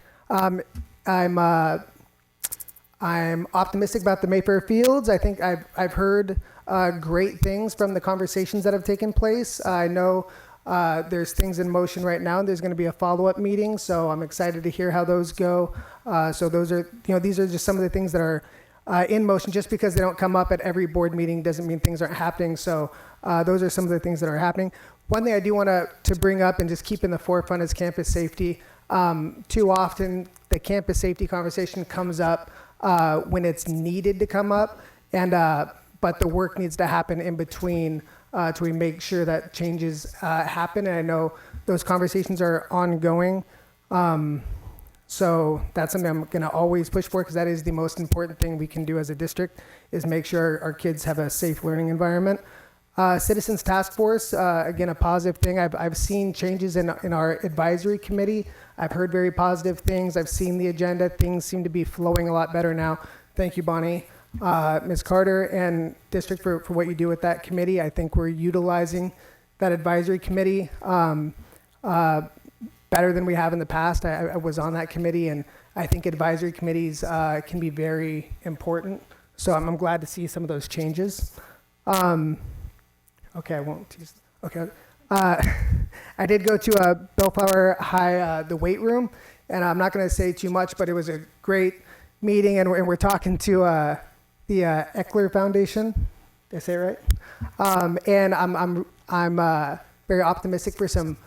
S2: I'm optimistic about the Mayfair Fields. I think I've heard great things from the conversations that have taken place. I know there's things in motion right now, and there's going to be a follow-up meeting, so I'm excited to hear how those go. So those are, these are just some of the things that are in motion. Just because they don't come up at every board meeting doesn't mean things aren't happening. So those are some of the things that are happening. One thing I do want to bring up and just keep in the forefront is campus safety. Too often, the campus safety conversation comes up when it's needed to come up, and but the work needs to happen in between to make sure that changes happen. And I know those conversations are ongoing. So that's something I'm going to always push for, because that is the most important thing we can do as a district, is make sure our kids have a safe learning environment. Citizens Task Force, again, a positive thing. I've seen changes in our advisory committee. I've heard very positive things. I've seen the agenda. Things seem to be flowing a lot better now. Thank you, Bonnie, Ms. Carter, and district for what you do with that committee. I think we're utilizing that advisory committee better than we have in the past. I was on that committee, and I think advisory committees can be very important. So I'm glad to see some of those changes. Okay, I won't tease. Okay. I did go to Bellflower High, the weight room, and I'm not going to say too much, but it was a great meeting, and we're talking to the Eckler Foundation. Did I say it right? And I'm very optimistic for some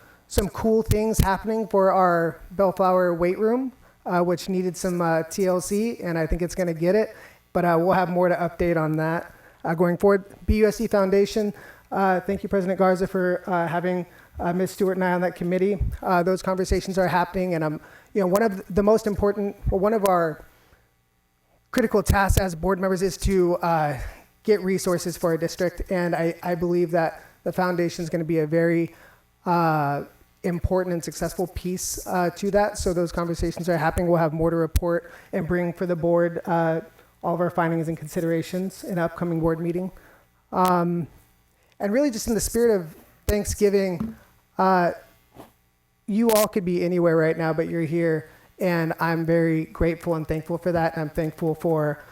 S2: cool things happening for our Bellflower weight room, which needed some TLC, and I think it's going to get it. But we'll have more to update on that going forward. BUSC Foundation. Thank you, President Garza, for having Ms. Stewart and I on that committee. Those conversations are happening, and one of the most important, one of our critical tasks as board members is to get resources for our district, and I believe that the foundation is going to be a very important and successful piece to that. So those conversations are happening. We'll have more to report and bring for the board all of our findings and considerations in an upcoming board meeting. And really just in the spirit of Thanksgiving, you all could be anywhere right now, but you're here, and I'm very grateful and thankful for that. And I'm thankful for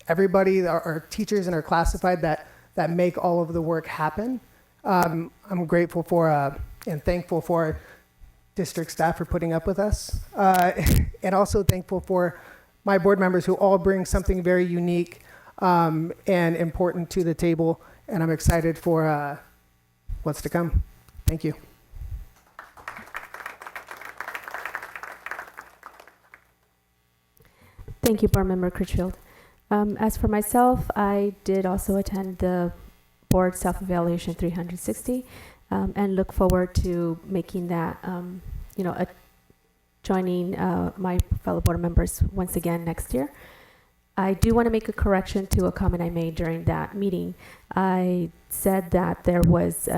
S2: everybody, our teachers and our classified that make all of the work happen. I'm grateful for and thankful for district staff for putting up with us, and also thankful for my board members who all bring something very unique and important to the table. And I'm excited for what's to come. Thank you.
S1: Thank you, Board Member Critchfield. As for myself, I did also attend the Board Self-Evaluation 360 and look forward to making that, joining my fellow board members once again next year. I do want to make a correction to a comment I made during that meeting. I said that there was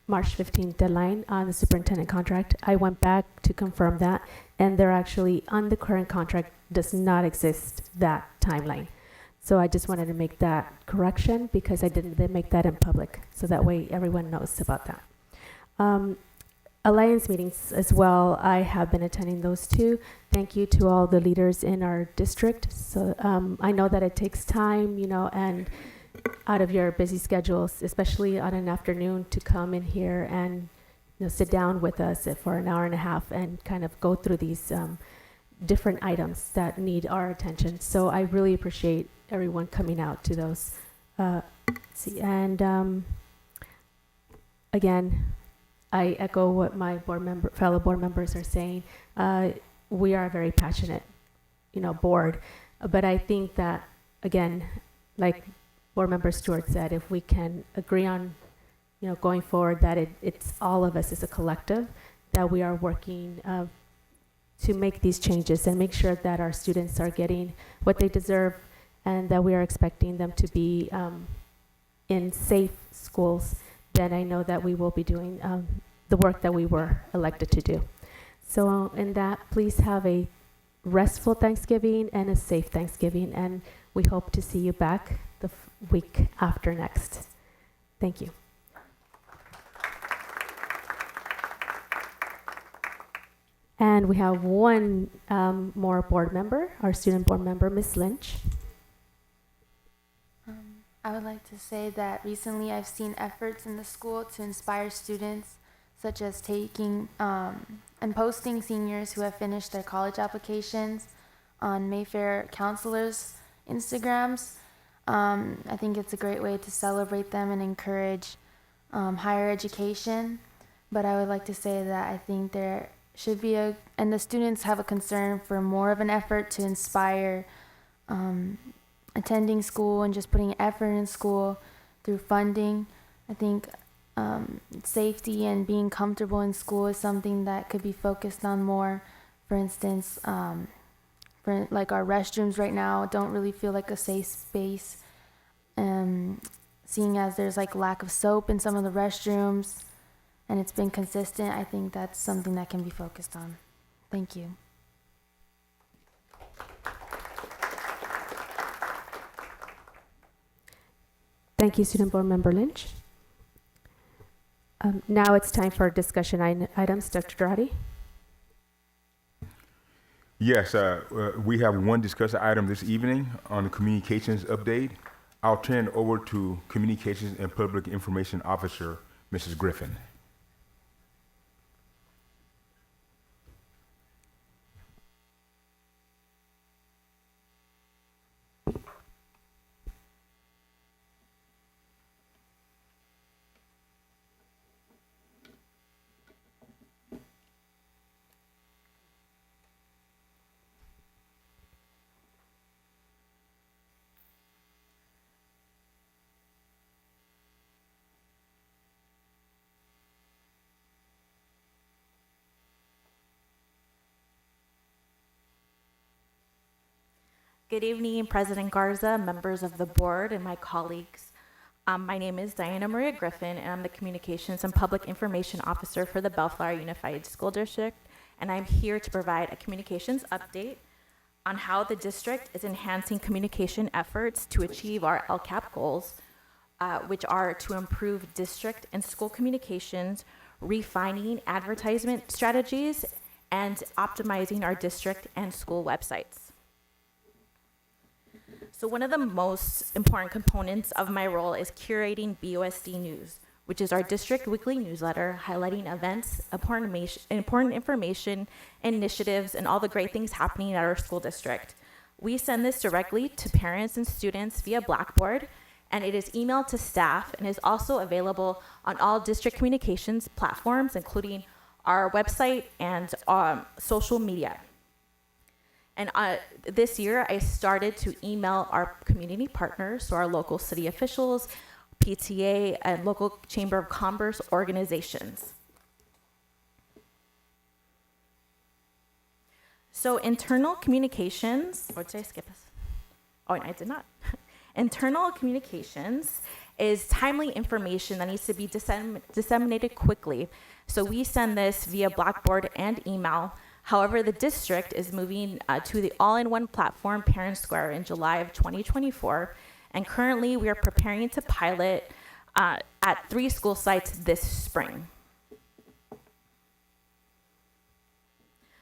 S1: March 15th deadline on the superintendent contract. I went back to confirm that, and there actually, on the current contract, does not exist that timeline. So I just wanted to make that correction because I didn't make that in public, so that way everyone knows about that. Alliance meetings as well, I have been attending those too. Thank you to all the leaders in our district. So I know that it takes time, and out of your busy schedules, especially on an afternoon, to come in here and sit down with us for an hour and a half and kind of go through these different items that need our attention. So I really appreciate everyone coming out to those. Again, I echo what my fellow board members are saying. We are a very passionate, board, but I think that, again, like board member Stewart said, if we can agree on, going forward, that it's all of us as a collective, that we are working to make these changes and make sure that our students are getting what they deserve, and that we are expecting them to be in safe schools, then I know that we will be doing the work that we were elected to do. So in that, please have a restful Thanksgiving and a safe Thanksgiving, and we hope to see you back the week after next. Thank you. And we have one more board member, our student board member, Ms. Lynch.
S4: I would like to say that recently I've seen efforts in the school to inspire students, such as taking and posting seniors who have finished their college applications on Mayfair counselors' Instagrams. I think it's a great way to celebrate them and encourage higher education. But I would like to say that I think there should be and the students have a concern for more of an effort to inspire attending school and just putting effort in school through funding. I think safety and being comfortable in school is something that could be focused on more. For instance, for like our restrooms right now don't really feel like a safe space. Seeing as there's like lack of soap in some of the restrooms and it's been consistent, I think that's something that can be focused on. Thank you.
S1: Thank you, Student Board Member Lynch. Now it's time for discussion items. Dr. Durati?
S7: Yes, we have one discussion item this evening on the communications update. I'll turn it over to Communications and Public Information Officer, Mrs. Griffin.
S13: Good evening, President Garza, members of the board, and my colleagues. My name is Diana Maria Griffin, and I'm the Communications and Public Information Officer for the Bellflower Unified School District, and I'm here to provide a communications update on how the district is enhancing communication efforts to achieve our LCAP goals, which are to improve district and school communications, refining advertisement strategies, and optimizing our district and school websites. So one of the most important components of my role is curating BOSD News, which is our district weekly newsletter highlighting events, important information, initiatives, and all the great things happening at our school district. We send this directly to parents and students via Blackboard, and it is emailed to staff and is also available on all district communications platforms, including our website and social media. And this year, I started to email our community partners, so our local city officials, PTA, and local Chamber of Commerce organizations. So internal communications, or did I skip this? Oh, no, I did not. Internal communications is timely information that needs to be disseminated quickly. So we send this via Blackboard and email. However, the district is moving to the all-in-one platform, Parent Square, in July of 2024. And currently, we are preparing to pilot at 3 school sites this spring.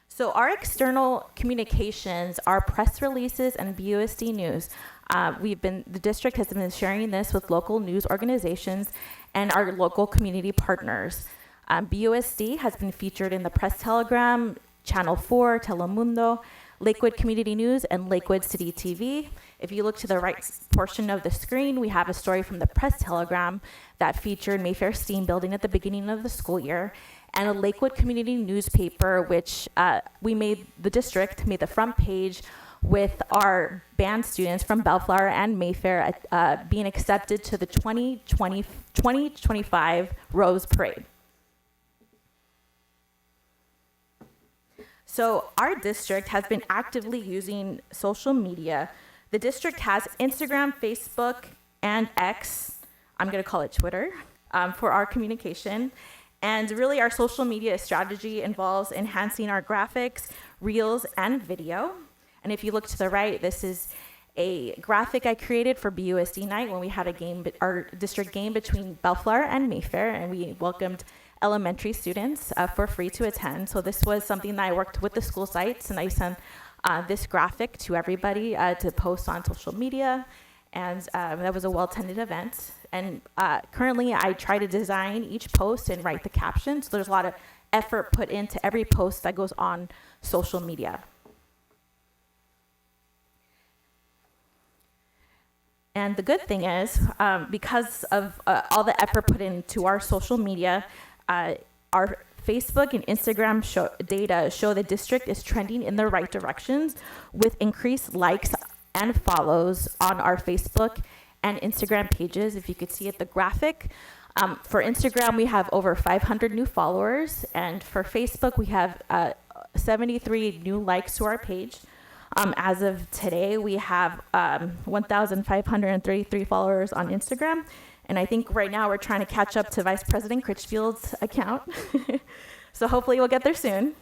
S13: So our external communications are press releases and BUSD News. The district has been sharing this with local news organizations and our local community partners. BUSD has been featured in the Press Telegram, Channel 4, Telemundo, Lakewood Community News, and Lakewood City TV. If you look to the right portion of the screen, we have a story from the Press Telegram that featured Mayfair Steam Building at the beginning of the school year, and a Lakewood Community newspaper, which the district made the front page with our band students from Bellflower and Mayfair being accepted to the 2025 Rose Parade. So our district has been actively using social media. The district has Instagram, Facebook, and X, I'm gonna call it Twitter, for our communication. And really our social media strategy involves enhancing our graphics, reels, and video. And if you look to the right, this is a graphic I created for BUSD night when we had a game, our district game between Bellflower and Mayfair, and we welcomed elementary students for free to attend. So this was something that I worked with the school sites, and I sent this graphic to everybody to post on social media, and that was a well-attended event. And currently I try to design each post and write the caption, so there's a lot of effort put into every post that goes on social media. And the good thing is, because of all the effort put into our social media, our Facebook and Instagram data show the district is trending in the right directions with increased likes and follows on our Facebook and Instagram pages. If you could see at the graphic, for Instagram, we have over 500 new followers, and for Facebook, we have 73 new likes to our page. As of today, we have 1,533 followers on Instagram. And I think right now we're trying to catch up to Vice President Critchfield's account. So hopefully we'll get there soon.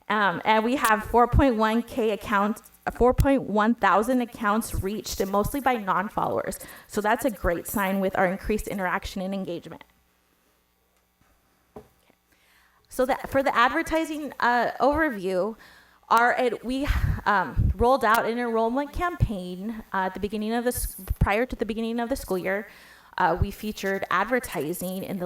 S13: And we have 4.1 thousand accounts reached, and mostly by non-followers. So that's a great sign with our increased interaction and engagement. So for the advertising overview, we rolled out an enrollment campaign at the beginning of prior to the beginning of the school year. We featured advertising at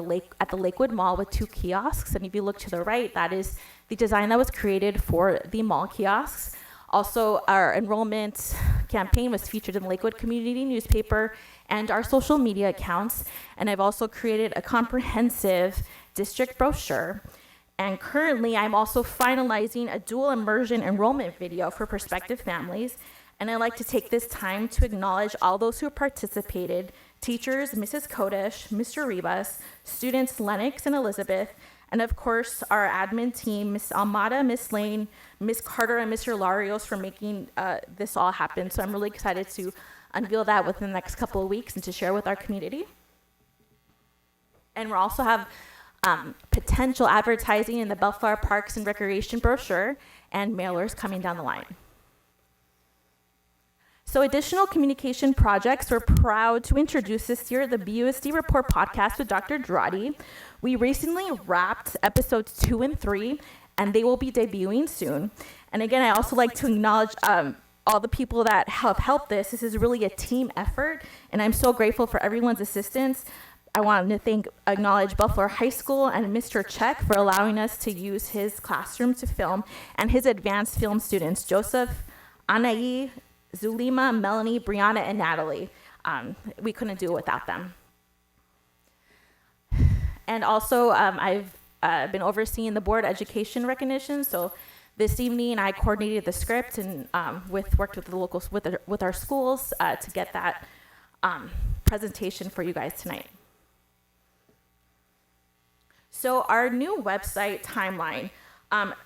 S13: the Lakewood Mall with 2 kiosks, and if you look to the right, that is the design that was created for the mall kiosks. Also, our enrollment campaign was featured in the Lakewood Community newspaper and our social media accounts, and I've also created a comprehensive district brochure. And currently, I'm also finalizing a dual immersion enrollment video for prospective families. And I'd like to take this time to acknowledge all those who participated: teachers, Mrs. Kodesh, Mr. Ribas, students Lennox and Elizabeth, and of course, our admin team, Ms. Almada, Ms. Lane, Ms. Carter, and Mr. Larios for making this all happen. So I'm really excited to unveil that within the next couple of weeks and to share with our community. And we'll also have potential advertising in the Bellflower Parks and Recreation brochure and mailers coming down the line. So additional communication projects, we're proud to introduce this year the BUSD Report podcast with Dr. Girardi. We recently wrapped episodes 2 and 3, and they will be debuting soon. And again, I also like to acknowledge all the people that have helped this. This is really a team effort, and I'm so grateful for everyone's assistance. I want to acknowledge Bellflower High School and Mr. Check for allowing us to use his classroom to film, and his advanced film students, Joseph, Anaí, Zulima, Melanie, Brianna, and Natalie. We couldn't do it without them. And also, I've been overseeing the board education recognition. So this evening, I coordinated the script and worked with the locals, with our schools to get that presentation for you guys tonight. So our new website timeline.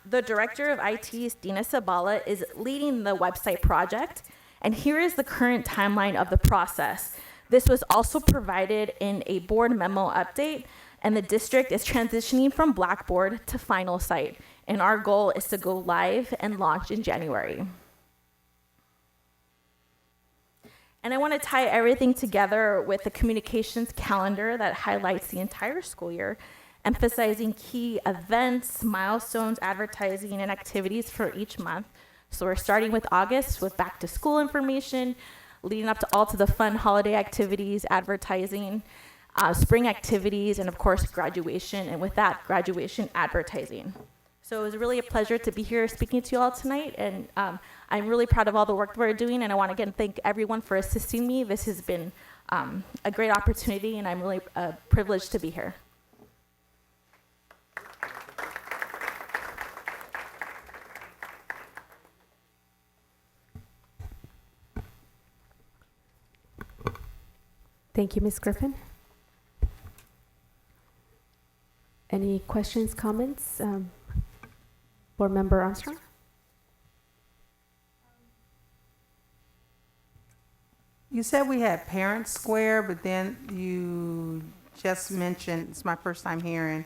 S13: The director of IT, Dina Sabala, is leading the website project. And here is the current timeline of the process. This was also provided in a board memo update, and the district is transitioning from Blackboard to Final Site. And our goal is to go live and launch in January. And I want to tie everything together with the communications calendar that highlights the entire school year, emphasizing key events, milestones, advertising, and activities for each month. So we're starting with August with back to school information, leading up to all to the fun holiday activities, advertising. spring activities, and of course, graduation, and with that, graduation advertising. So it was really a pleasure to be here speaking to you all tonight, and I'm really proud of all the work we're doing, and I want to again thank everyone for assisting me. This has been a great opportunity, and I'm really privileged to be here.
S1: Thank you, Ms. Griffin. Any questions, comments? Board Member Armstrong?
S12: You said we had Parent Square, but then you just mentioned, it's my first time hearing,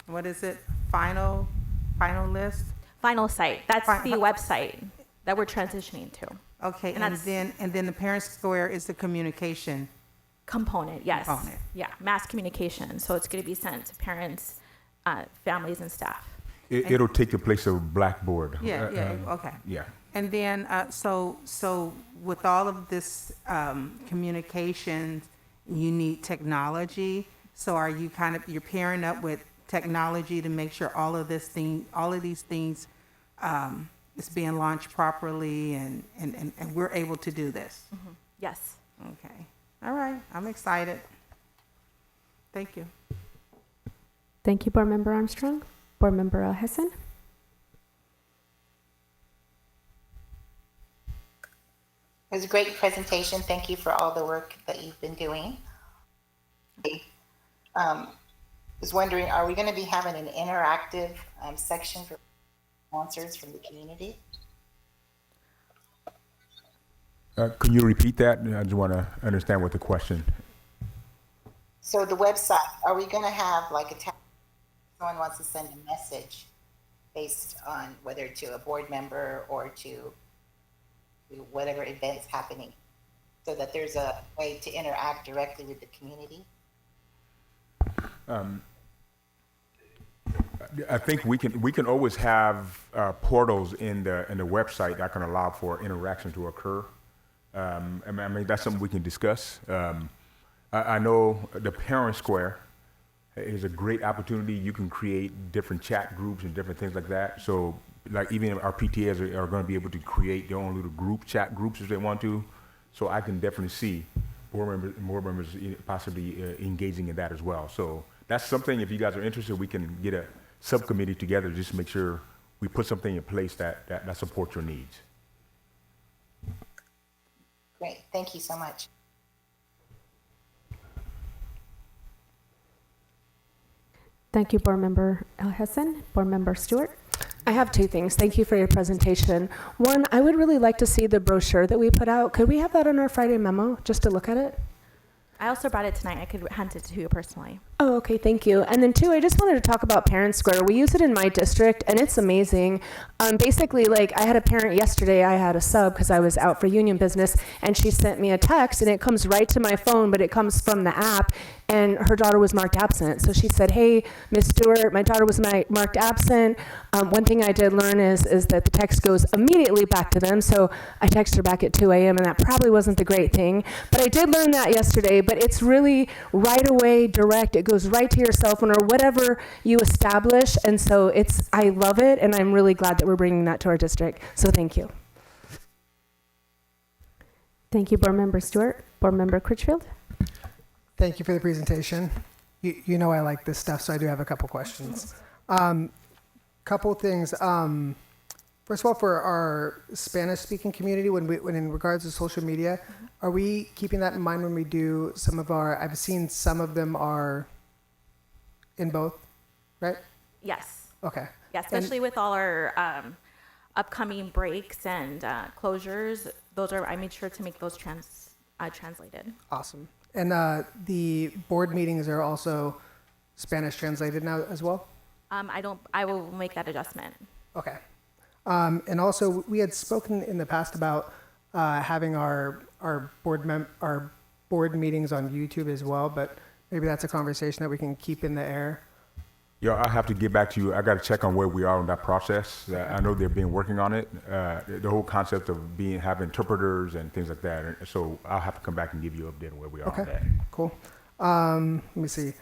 S12: what is it? Final list?
S13: Final site. That's
S12: Fi-
S13: the website that we're transitioning to.
S12: Okay,
S13: And
S12: and
S13: that's-
S12: then the Parent Square is the communication.
S13: Component, yes.
S12: Component.
S13: Yeah, mass communication. So it's going to be sent to parents, families, and staff.
S7: It'll take the place of Blackboard.
S12: Yeah, okay.
S7: Yeah.
S12: And then, so with all of this communication, you need technology. So are you you're pairing up with technology to make sure all of these things is being launched properly, and we're able to do this?
S13: Mm-hmm. Yes.
S12: Okay. All right. I'm excited. Thank you.
S1: Thank you, Board Member Armstrong. Board Member Hessen?
S5: It was a great presentation. Thank you for all the work that you've been doing. I was wondering, are we going to be having an interactive section for sponsors from the community?
S7: Can you repeat that? I just want to understand what the question.
S5: So the website, are we going to have like a tab? Someone wants to send a message based on whether to a board member or to whatever event's happening, so that there's a way to interact directly with the community?
S7: I think we can always have portals in the website that can allow for interaction to occur. I mean that's something we can discuss. I know the Parent Square is a great opportunity. You can create different chat groups and different things like that. So like even our PTAs are going to be able to create their own little chat groups if they want to. So I can definitely see board members possibly engaging in that as well. So that's something, if you guys are interested, we can get a subcommittee together just to make sure we put something in place that supports your needs.
S5: Great, thank you so much.
S1: Thank you, Board Member Hessen. Board Member Stewart?
S3: I have two things. Thank you for your presentation. One, I would really like to see the brochure that we put out. Could we have that on our Friday memo just to look at it?
S13: I also brought it tonight. I could hand it to you personally.
S3: Oh, okay, thank you. And then two, I just wanted to talk about Parent Square. We use it in my district, and it's amazing. Basically, like, I had a parent yesterday, I had a sub because I was out for union business, and she sent me a text, and it comes right to my phone, but it comes from the app, and her daughter was marked absent. So she said, hey, Miss Stewart, my daughter was marked absent. One thing I did learn is that the text goes immediately back to them, so I texted her back at 2 a.m., and that probably wasn't the great thing. But I did learn that yesterday, but it's really right away, direct. It goes right to your cell phone or whatever you establish, and so I love it, and I'm really glad that we're bringing that to our district. So thank you.
S1: Thank you, Board Member Stewart. Board Member Critchfield?
S2: Thank you for the presentation. You know I like this stuff, so I do have a couple questions. Couple things. First of all, for our Spanish-speaking community, when in regards to social media, are we keeping that in mind when we do some of our? I've seen some of them are in both, right?
S13: Yes.
S2: Okay.
S13: Yeah, especially with all our upcoming breaks and closures. I made sure to make those translated.
S2: Awesome. And the board meetings are also Spanish translated now as well?
S13: I will make that adjustment.
S2: Okay. And also, we had spoken in the past about having our board meetings on YouTube as well, but maybe that's a conversation that we can keep in the air.
S7: Yeah, I'll have to get back to you. I got to check on where we are in that process. I know they've been working on it. The whole concept of have interpreters and things like that. And so I'll have to come back and give you an update on where we are on that.
S2: Cool. Let me see.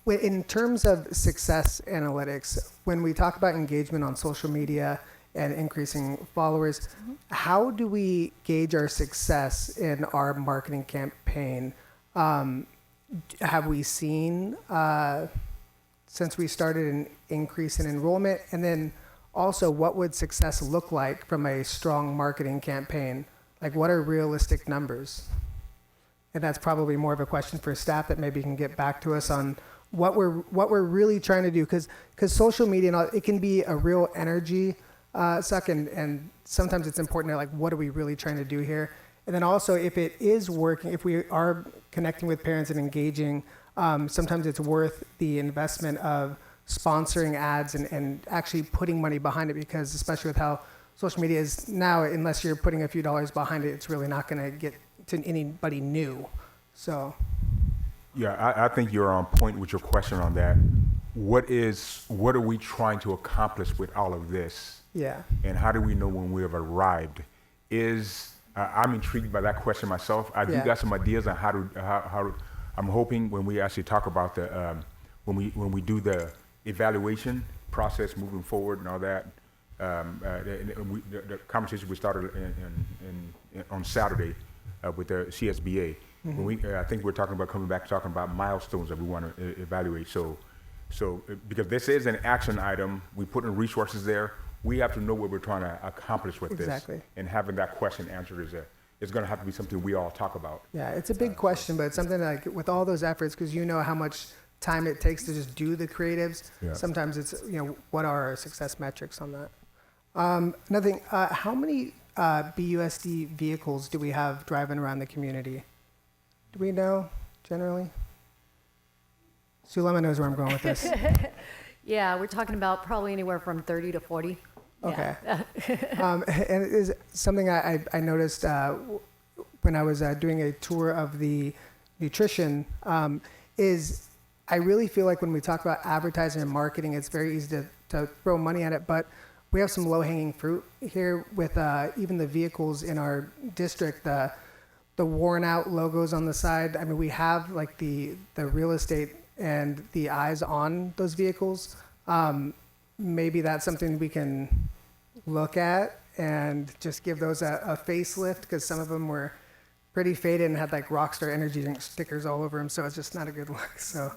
S2: In terms of success analytics, when we talk about engagement on social media and increasing followers, how do we gauge our success in our marketing campaign? Have we seen, since we started, an increase in enrollment? And then also, what would success look like from a strong marketing campaign? Like, what are realistic numbers? And that's probably more of a question for staff that maybe can get back to us on what we're really trying to do, because social media, it can be a real energy suck, and sometimes it's important to, like, what are we really trying to do here? And then also, if it is working, if we are connecting with parents and engaging, sometimes it's worth the investment of sponsoring ads and actually putting money behind it, because especially with how social media is now, unless you're putting a few dollars behind it, it's really not going to get to anybody new. So.
S7: Yeah, I think you're on point with your question on that. What are we trying to accomplish with all of this?
S2: Yeah.
S7: And how do we know when we have arrived? I'm intrigued by that question myself. I do got some ideas on how I'm hoping when we actually talk about the when we do the evaluation process moving forward and all that. The conversation we started on Saturday with the CSBA. When I think we're talking about coming back talking about milestones that we want to evaluate. So because this is an action item, we put in resources there. We have to know what we're trying to accomplish with this. And having that question answered is going to have to be something we all talk about.
S2: Yeah, it's a big question, but it's something like with all those efforts, because you know how much time it takes to just do the creatives. Yeah. Sometimes it's, what are our success metrics on that? Another thing, how many BUSD vehicles do we have driving around the community? Do we know generally? Sulema knows where I'm going with this.
S14: Yeah, we're talking about probably anywhere from 30 to 40.
S2: Okay. And it is something I noticed when I was doing a tour of the nutrition, is I really feel like when we talk about advertising and marketing, it's very easy to throw money at it, but we have some low-hanging fruit here with even the vehicles in our district, the worn-out logos on the side. I mean, we have like the real estate and the eyes on those vehicles. Maybe that's something we can look at and just give those a facelift, because some of them were pretty faded and had like Rockstar Energy Drink stickers all over them, so it's just not a good look. So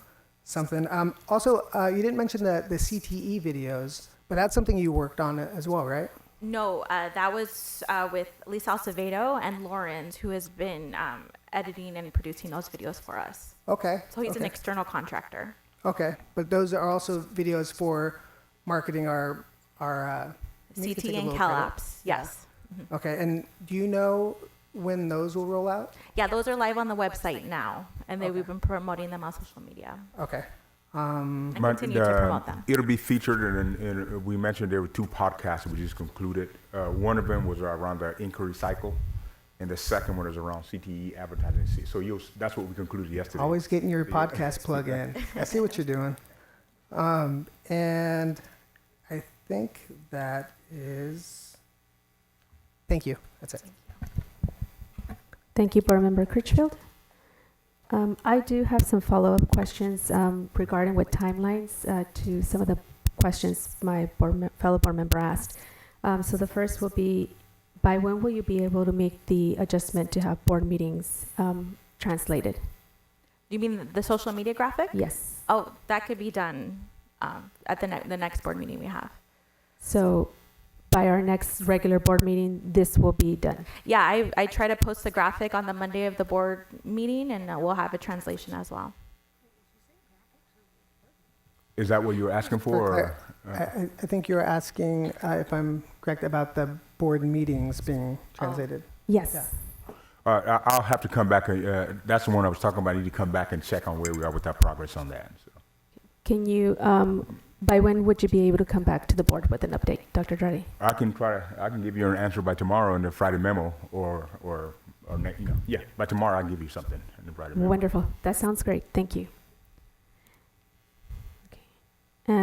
S2: something. Also, you didn't mention the CTE videos, but that's something you worked on as well, right?
S13: No, that was with Lisa Acevedo and Lawrence, who has been editing and producing those videos for us.
S2: Okay.
S13: So he's an external contractor.
S2: Okay, but those are also videos for marketing our
S13: CT and CalApps, yes.
S2: Mm-hmm. Okay, and do you know when those will roll out?
S13: Yeah, those are live on the website now, and we've been promoting them on social media.
S2: Okay.
S13: And continue to promote them.
S7: It'll be featured in we mentioned there were 2 podcasts we just concluded. One of them was around the inquiry cycle, and the second one is around CTE advertising. So that's what we concluded yesterday.
S2: Always getting your podcast plug in. I see what you're doing. And I think that is, thank you. That's it.
S1: Thank you, Board Member Critchfield. I do have some follow-up questions regarding with timelines to some of the questions my fellow board member asked. So the first will be, by when will you be able to make the adjustment to have board meetings translated?
S13: You mean the social media graphic?
S1: Yes.
S13: Oh, that could be done at the next board meeting we have.
S1: So by our next regular board meeting, this will be done?
S13: Yeah, I try to post the graphic on the Monday of the board meeting, and we'll have a translation as well.
S7: Is that what you were asking for?
S2: I think you were asking, if I'm correct, about the board meetings being translated.
S1: Yes.
S2: Yeah.
S7: I'll have to come back. That's the one I was talking about. I need to come back and check on where we are with that progress on that. So.
S1: Can you, by when would you be able to come back to the board with an update, Dr. Draddy?
S7: I can give you an answer by tomorrow in the Friday memo, or by tomorrow I'll give you something in the Friday memo.
S1: Wonderful. That sounds great. Thank you. Okay.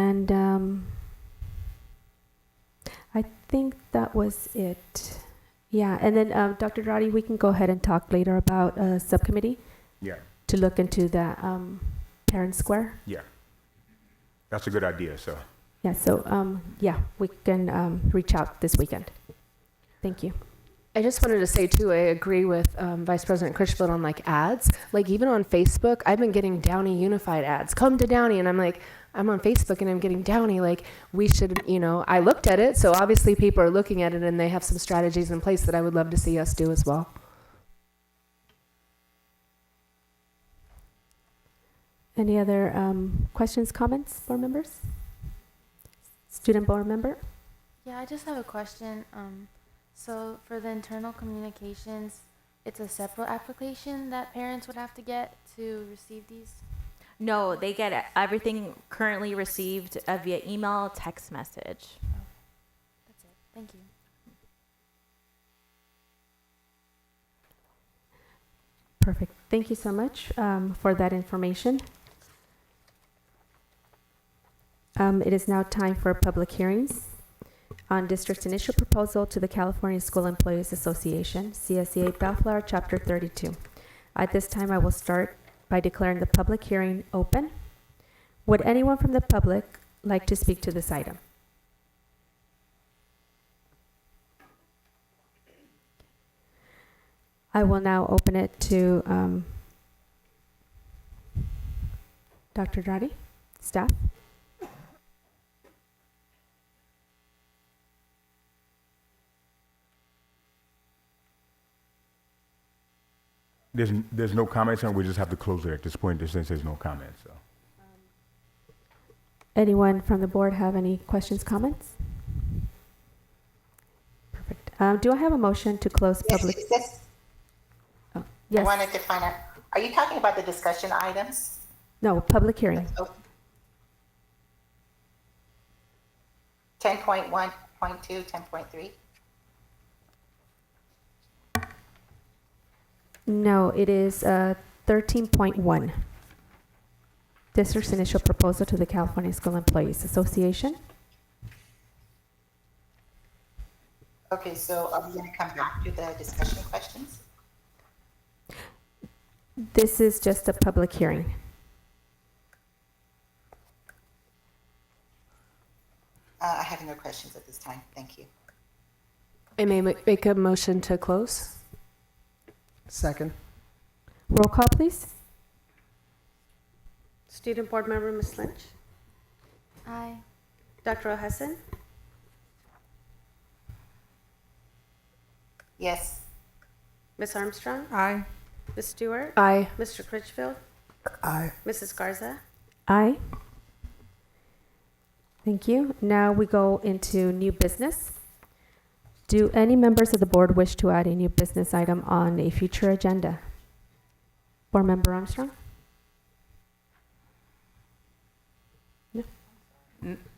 S1: And I think that was it. Yeah, and then Dr. Roddy, we can go ahead and talk later about a subcommittee
S7: Yeah,
S1: to look into the Parent Square.
S7: yeah. That's a good idea, so.
S1: Yeah, so yeah, we can reach out this weekend. Thank you.
S3: I just wanted to say too, I agree with Vice President Critchfield on like ads. Like even on Facebook, I've been getting Downey Unified ads. Come to Downey, and I'm like, I'm on Facebook and I'm getting Downey. Like we should, you know, I looked at it, so obviously people are looking at it and they have some strategies in place that I would love to see us do as well.
S1: Any other questions, comments, board members? Student board member?
S4: Yeah, I just have a question. So for the internal communications, it's a separate application that parents would have to get to receive these?
S13: No, they get everything currently received via email, text message.
S4: That's it. Thank you.
S1: Perfect. Thank you so much for that information. It is now time for public hearings on district's initial proposal to the California School Employees Association, CSEA Bellflower Chapter 32. At this time, I will start by declaring the public hearing open. Would anyone from the public like to speak to this item? I will now open it to Dr. Dradi, staff.
S7: There's no comments, and we just have to close it at this point, since there's no comments, so.
S1: Anyone from the board have any questions, comments? Perfect. Do I have a motion to close public?
S5: Yes.
S1: Oh,
S5: I
S1: yes.
S5: wanted to find out, are you talking about the discussion items?
S1: No, public hearing.
S5: 10.1.2, 10.3?
S1: No, it is 13.1. District's initial proposal to the California School Employees Association.
S5: Okay, so are we going to come back to the discussion questions?
S1: This is just a public hearing.
S5: I have no questions at this time. Thank you.
S3: I may make a motion to close.
S2: Second.
S1: Roll call, please.
S15: Student Board Member Ms. Lynch,
S4: Aye.
S15: Dr. O'Hesson,
S5: Yes.
S15: Ms. Armstrong,
S12: Aye.
S15: Ms. Stewart,
S3: Aye.
S15: Mr. Critchfield,
S2: Aye.
S15: Mrs. Garza.
S1: Aye. Thank you. Now we go into new business. Do any members of the board wish to add a new business item on a future agenda? Board Member Armstrong?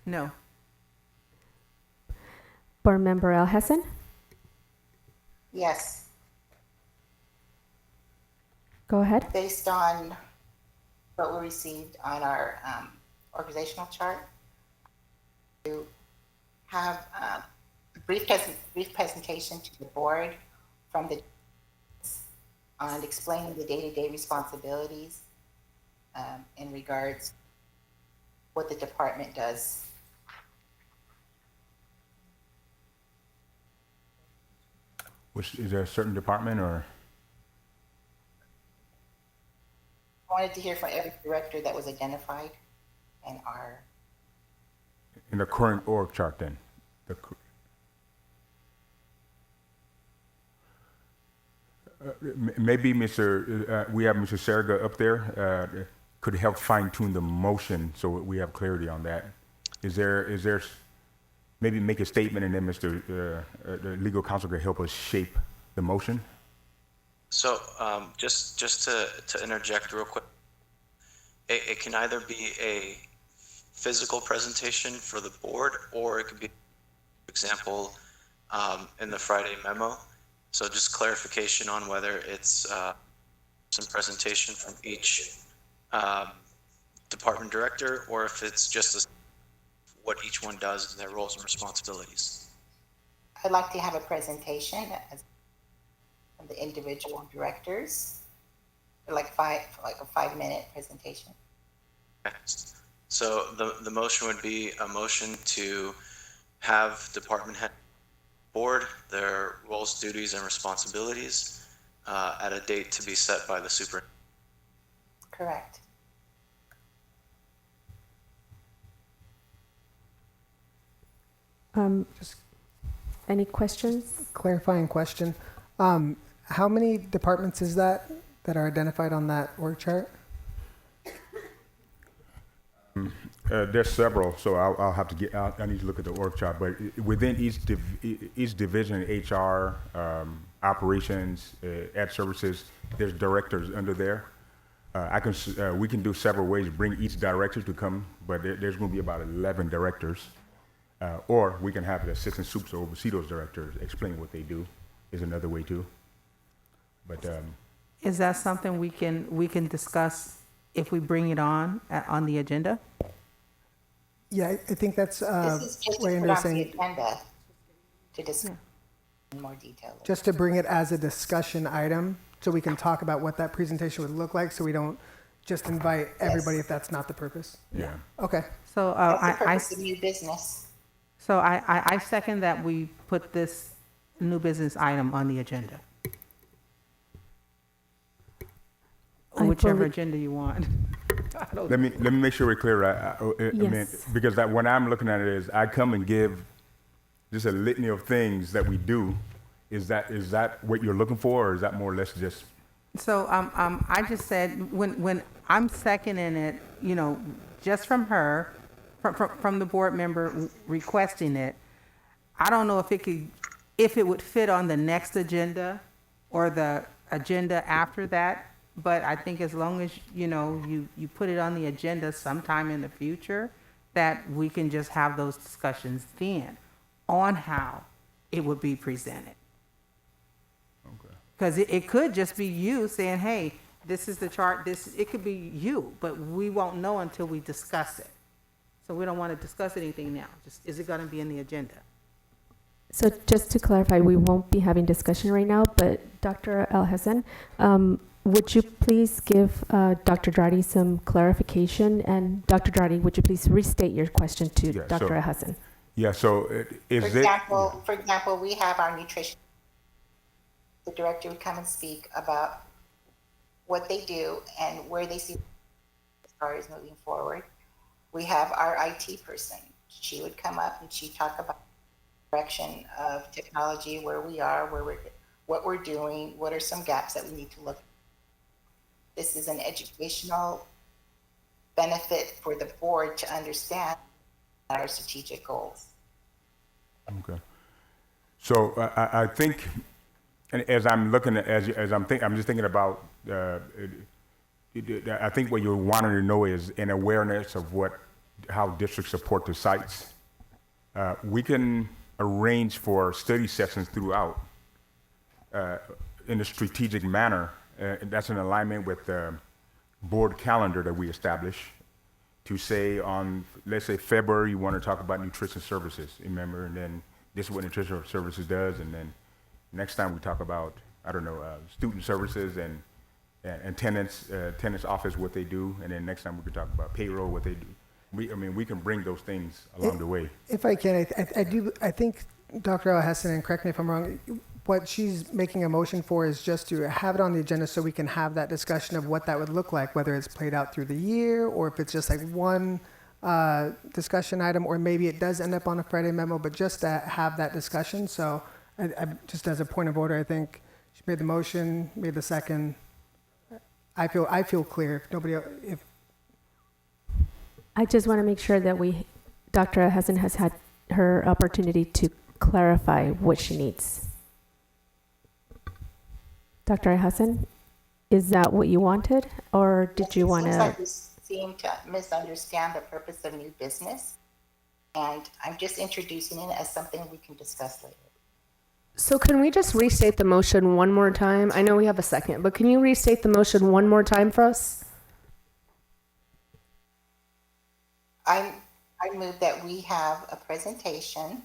S12: No.
S1: Board Member El Hessen?
S5: Yes.
S1: Go ahead.
S5: Based on what we received on our organizational chart, to have a brief presentation to the board from the on explaining the day-to-day responsibilities in regards to what the department does.
S7: Is there a certain department, or?
S5: I wanted to hear from every director that was identified in our
S7: In the current org chart, then? Maybe we have Mr. Serga up there, could help fine tune the motion so we have clarity on that. Is there, maybe make a statement and then the legal counsel could help us shape the motion?
S16: So just to interject real quick, it can either be a physical presentation for the board, or it could be, for example, in the Friday memo. So just clarification on whether it's some presentation from each department director, or if it's just what each one does and their roles and responsibilities.
S5: I'd like to have a presentation from the individual directors, like a 5-minute presentation.
S16: Okay. So the motion would be a motion to have department head board their roles, duties, and responsibilities at a date to be set by the superintendent.
S5: Correct.
S2: Just
S1: Any questions?
S2: clarifying question. How many departments is that are identified on that org chart?
S7: There's several, so I'll have to get out. I need to look at the org chart, but within each division, HR, operations, ed services, there's directors under there. We can do several ways to bring each director to come, but there's going to be about 11 directors. Or we can have the assistant soups oversee those directors, explain what they do is another way too. But
S12: Is that something we can discuss if we bring it on the agenda?
S2: Yeah, I think that's
S5: This is just to
S2: way
S5: put
S2: under
S5: on the
S2: saying
S5: agenda to discuss in more detail.
S2: just to bring it as a discussion item so we can talk about what that presentation would look like so we don't just invite everybody if that's not the purpose.
S7: yeah.
S2: Okay.
S12: So
S5: That's the purpose of new business.
S12: So I second that we put this new business item on the agenda.
S1: I
S12: Whichever
S1: believe-
S12: agenda you want. I don't-
S7: Let me make sure we're clear. I mean,
S1: Yes.
S7: because when I'm looking at it is I come and give just a litany of things that we do. Is that what you're looking for, or is that more or less just?
S12: So I just said when I'm seconding it, just from her, from the board member requesting it, I don't know if it would fit on the next agenda or the agenda after that. But I think as long as, you put it on the agenda sometime in the future, that we can just have those discussions then on how it would be presented.
S7: Okay.
S12: Because it could just be you saying, hey, this is the chart, it could be you, but we won't know until we discuss it. So we don't want to discuss anything now. Just, is it going to be in the agenda?
S1: So just to clarify, we won't be having discussion right now, but Dr. Alhassan, would you please give Dr. Dradi some clarification? And Dr. Dradi, would you please restate your question to
S7: Yeah,
S1: Dr.
S7: so-
S1: Alhassan?
S7: Yeah. So is
S5: For example, we have our nutrition. The director would come and speak about what they do and where they see as far as moving forward. We have our IT person. She would come up and she'd talk about the direction of technology, where we are, what we're doing, what are some gaps that we need to look at. This is an educational benefit for the board to understand our strategic goals.
S7: Okay. So I think, and as I'm looking at, I'm just thinking about. I think what you're wanting to know is an awareness of how districts support the sites. We can arrange for study sessions throughout in a strategic manner. That's in alignment with the board calendar that we establish to say let's say February, you want to talk about nutrition services, remember, and then this is what nutrition services does, and then next time we talk about, student services and tenants office, what they do, and then next time we could talk about payroll, what they do. We can bring those things along the way.
S2: If I can, I think Dr. Alhassan, and correct me if I'm wrong, what she's making a motion for is just to have it on the agenda so we can have that discussion of what that would look like, whether it's played out through the year or if it's just like one discussion item, or maybe it does end up on a Friday memo, but just to have that discussion. So I just as a point of order, I think she made the motion, made the second. I feel clear. If nobody, if
S1: I just want to make sure that Dr. Alhassan has had her opportunity to clarify what she needs. Dr. Alhassan, is that what you wanted, or did you want
S5: Seems
S1: to?
S5: like you seem to misunderstand the purpose of new business, and I'm just introducing it as something we can discuss later.
S3: So can we just restate the motion one more time? I know we have a second, but can you restate the motion one more time for us?
S5: I'm I move that we have a presentation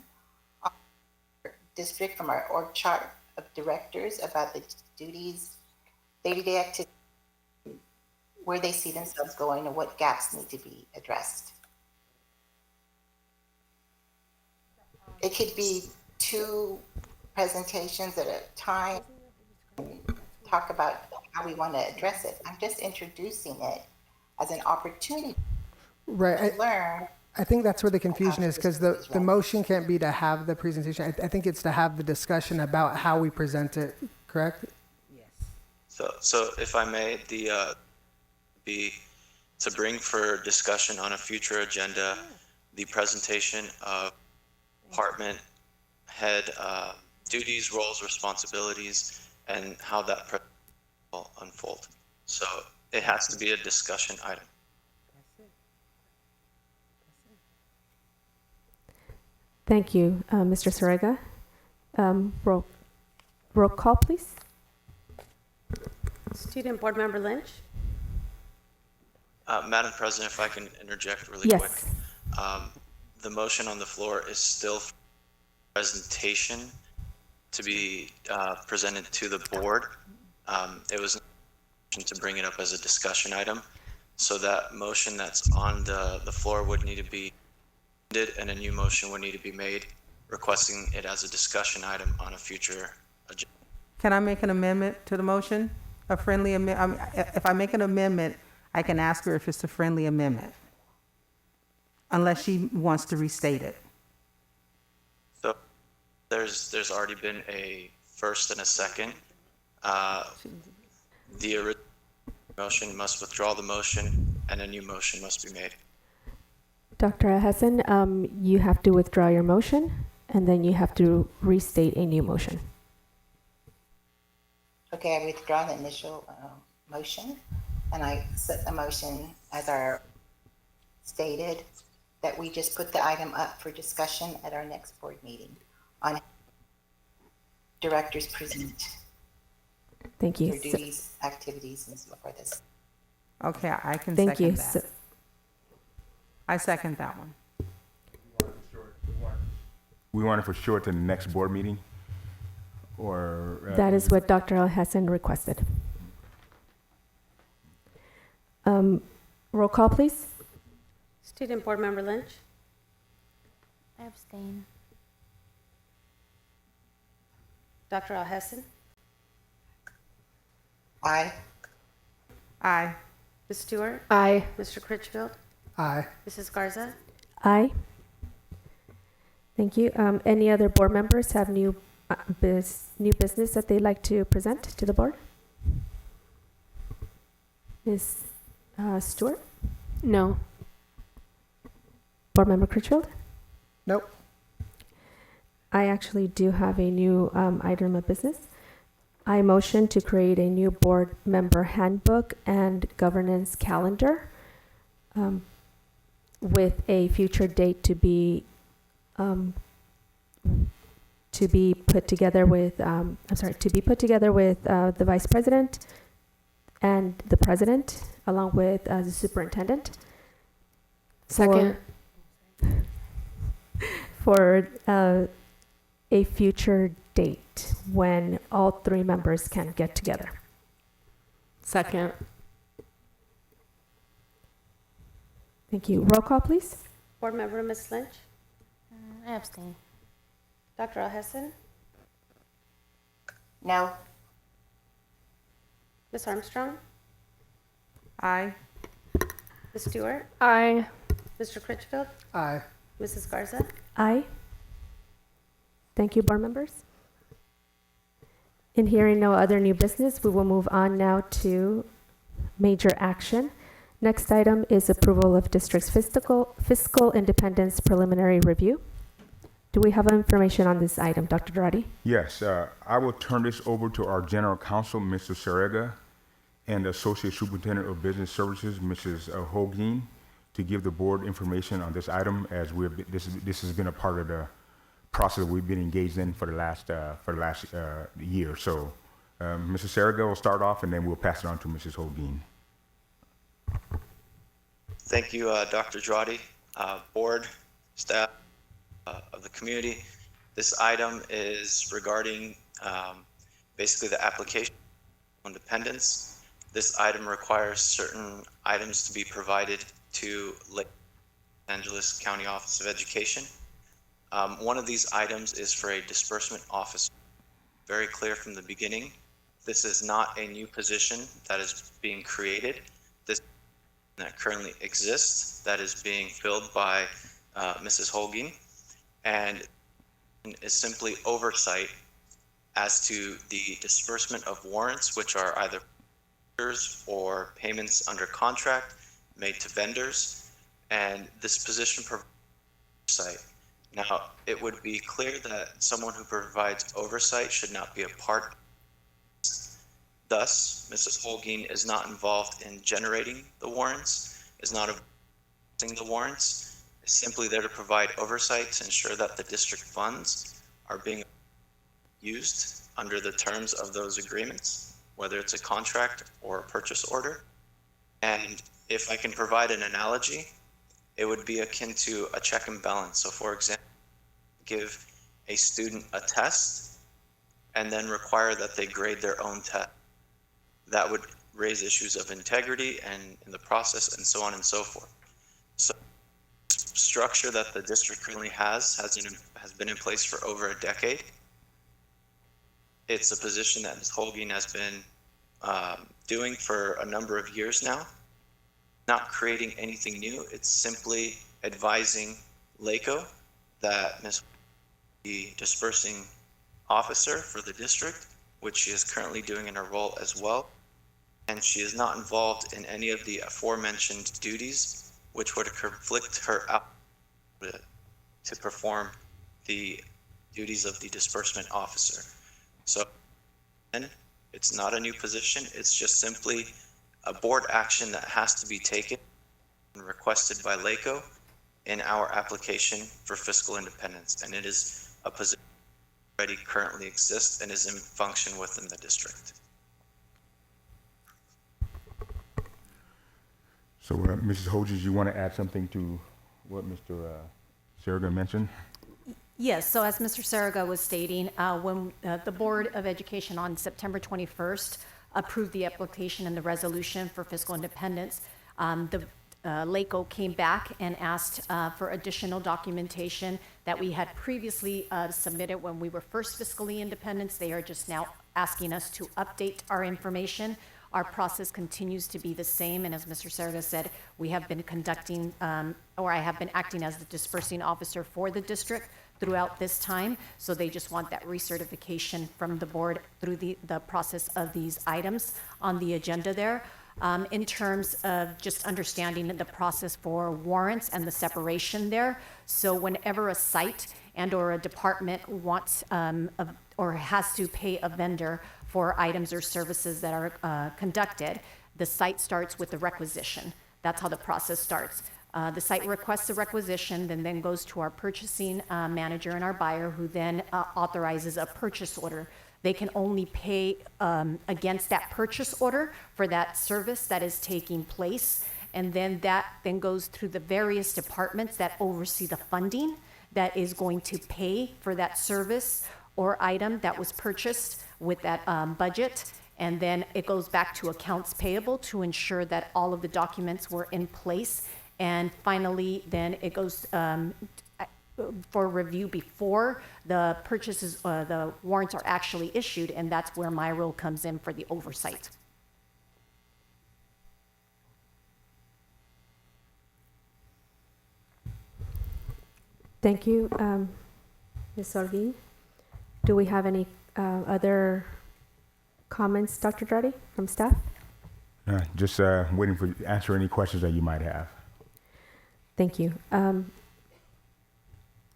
S5: on our district from our org chart of directors about the duties, day-to-day activities, where they see themselves going and what gaps need to be addressed. It could be 2 presentations at a time, talk about how we want to address it. I'm just introducing it as an opportunity
S2: Right.
S5: to learn.
S2: I think that's where the confusion is, because the motion can't be to have the presentation. I think it's to have the discussion about how we present it, correct?
S16: So if I may, be to bring for discussion on a future agenda, the presentation of department head duties, roles, responsibilities, and how that will unfold. So it has to be a discussion item.
S1: Thank you, Mr. Sorega. Roll call, please.
S15: Student Board Member Lynch?
S16: Madam President, if I can interject really
S1: Yes.
S16: quick. The motion on the floor is still presentation to be presented to the board. It was to bring it up as a discussion item. So that motion that's on the floor would need to be amended, and a new motion would need to be made requesting it as a discussion item on a future agenda.
S12: Can I make an amendment to the motion? A friendly amendment? If I make an amendment, I can ask her if it's a friendly amendment, unless she wants to restate it.
S16: So there's already been a first and a second. The original motion must withdraw the motion, and a new motion must be made.
S1: Dr. Hassan, you have to withdraw your motion, and then you have to restate a new motion.
S5: Okay, I withdraw the initial motion, and I set the motion as our stated that we just put the item up for discussion at our next board meeting on directors present
S1: Thank you.
S5: their duties, activities, and so forth.
S12: Okay, I can
S1: Thank
S12: second
S1: you.
S12: that. I second that one.
S7: We want it for sure to the next board meeting, or
S1: That is what Dr. Al Hassan requested. Roll call, please.
S15: Student Board Member Lynch?
S4: I abstain.
S15: Dr. Alhesson?
S5: Aye.
S12: Aye.
S15: Ms. Stewart?
S3: Aye.
S15: Mr. Critchfield?
S2: Aye.
S15: Mrs. Garza?
S1: Aye. Thank you. Any other board members have new business that they'd like to present to the board? Ms. Stewart?
S3: No.
S1: Board Member Critchfield?
S2: Nope.
S1: I actually do have a new item of business. I motion to create a new board member handbook and governance calendar with a future date to be put together with the vice president and the president, along with the superintendent.
S3: Second.
S1: For a future date when all 3 members can get together.
S3: Second.
S1: Thank you. Roll call, please.
S15: Board Member Ms. Lynch?
S4: I abstain.
S15: Dr. Alhesson?
S5: No.
S15: Ms. Armstrong?
S12: Aye.
S15: Ms. Stewart?
S3: Aye.
S15: Mr. Critchfield?
S2: Aye.
S15: Mrs. Garza?
S1: Aye. Thank you, board members. In hearing no other new business, we will move on now to major action. Next item is approval of district's fiscal independence preliminary review. Do we have information on this item, Dr. Dorati?
S7: Yes, I will turn this over to our general counsel, Mr. Sarega, and Associate Superintendent of Business Services, Mrs. Holguin, to give the board information on this item, as this has been a part of the process we've been engaged in for the last year. So, Mr. Sarega will start off, and then we'll pass it on to Mrs. Holguin.
S16: Thank you, Dr. Drotti. board, staff of the community. This item is regarding basically the application of independence. This item requires certain items to be provided to Los Angeles County Office of Education. One of these items is for a disbursement officer. Very clear from the beginning, this is not a new position that is being created. This that currently exists that is being filled by Mrs. Holguin, and is simply oversight as to the disbursement of warrants, which are either or payments under contract made to vendors, and this position provides oversight. Now, it would be clear that someone who provides oversight should not be a part. Thus, Mrs. Holguin is not involved in generating the warrants, is not involved in the warrants, is simply there to provide oversight to ensure that the district funds are being used under the terms of those agreements, whether it's a contract or a purchase order. And if I can provide an analogy, it would be akin to a check and balance. So for example, give a student a test and then require that they grade their own test. That would raise issues of integrity and in the process and so on and so forth. So structure that the district currently has been in place for over a decade. It's a position that Ms. Holguin has been doing for a number of years now. Not creating anything new, it's simply advising LACO that Ms. the dispersing officer for the district, which she is currently doing in her role as well. And she is not involved in any of the aforementioned duties, which would conflict her out to perform the duties of the disbursement officer. So, and it's not a new position, it's just simply a board action that has to be taken and requested by LACO in our application for fiscal independence. And it is a position that already currently exists and is in function within the district.
S7: So, Mrs. Hodges, you want to add something to what Mr. Saraga mentioned?
S14: Yes, so as Mr. Saraga was stating, when the Board of Education on September 21st approved the application and the resolution for fiscal independence, the LACO came back and asked for additional documentation that we had previously submitted when we were first fiscally independent. They are just now asking us to update our information. Our process continues to be the same, and as Mr. Saraga said, we have been conducting, or I have been acting as the dispersing officer for the district throughout this time, so they just want that recertification from the board through the process of these items on the agenda there. In terms of just understanding the process for warrants and the separation there, so whenever a site and or a department wants or has to pay a vendor for items or services that are conducted, the site starts with the requisition. That's how the process starts. The site requests a requisition, then goes to our purchasing manager and our buyer, who then authorizes a purchase order. They can only pay against that purchase order for that service that is taking place. And then that then goes through the various departments that oversee the funding that is going to pay for that service or item that was purchased with that budget. And then it goes back to accounts payable to ensure that all of the documents were in place. And finally, then it goes for review before the purchases, the warrants are actually issued, and that's where my role comes in for the oversight.
S1: Thank you, Ms. Holguin. Do we have any other comments, Dr. Draddy, from staff?
S7: Just waiting for you to answer any questions that you might have.
S1: Thank you.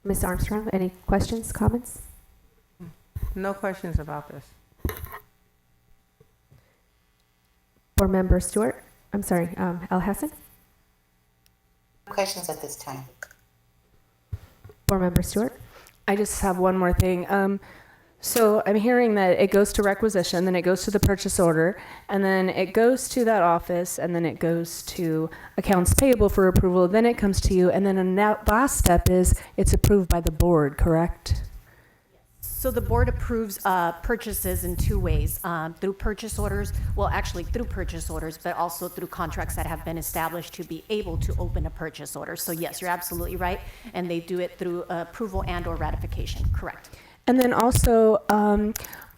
S1: Ms. Armstrong, any questions, comments?
S12: No questions about this.
S1: Board Member Stewart, I'm sorry, El Hassan?
S5: Questions at this time?
S1: Board Member Stewart?
S3: I just have one more thing. So I'm hearing that it goes to requisition, then it goes to the purchase order, and then it goes to that office, and then it goes to accounts payable for approval, then it comes to you, and then the last step is it's approved by the board, correct?
S14: So the board approves purchases in two ways, through purchase orders, well, actually through purchase orders, but also through contracts that have been established to be able to open a purchase order. So yes, you're absolutely right, and they do it through approval and or ratification, correct.
S3: And then also,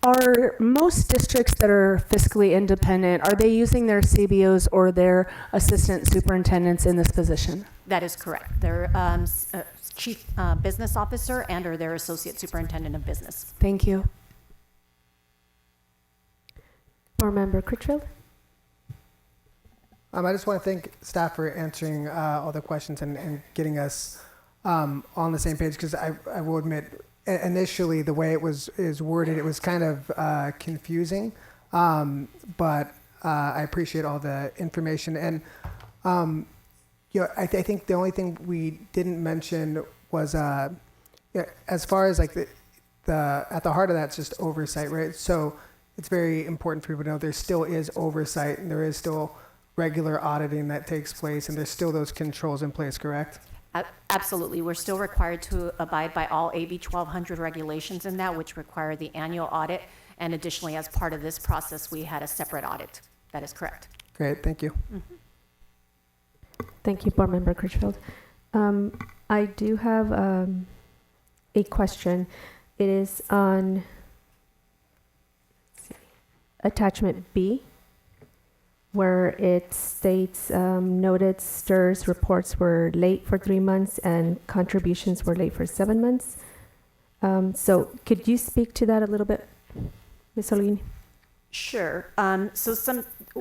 S3: are most districts that are fiscally independent, are they using their CBOs or their assistant superintendents in this position?
S14: That is correct. Their chief business officer and or their associate superintendent of business.
S3: Thank you.
S1: Board Member Critchfield?
S2: I just want to thank staff for answering all the questions and getting us on the same page, because I will admit, initially the way it is worded, it was kind of confusing, but I appreciate all the information. And I think the only thing we didn't mention was as far as like the at the heart of that's just oversight, right? So it's very important for people to know there still is oversight, and there is still regular auditing that takes place, and there's still those controls in place, correct?
S14: Absolutely. We're still required to abide by all AB 1200 regulations in that, which require the annual audit. And additionally, as part of this process, we had a separate audit. That is correct.
S2: Great, thank you.
S14: Mm-hmm.
S1: Thank you, Board Member Critchfield. I do have a question. It is on attachment B, where it states noted STIRS reports were late for 3 months and contributions were late for 7 months. So could you speak to that a little bit, Ms. Olguini?
S14: Sure. So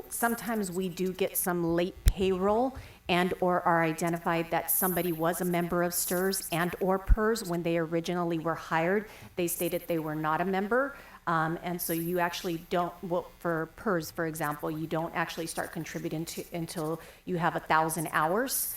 S14: sometimes we do get some late payroll and or are identified that somebody was a member of STIRS and or PERS when they originally were hired. They stated they were not a member. And so you actually don't, well, for PERS, for example, you don't actually start contributing until you have 1,000 hours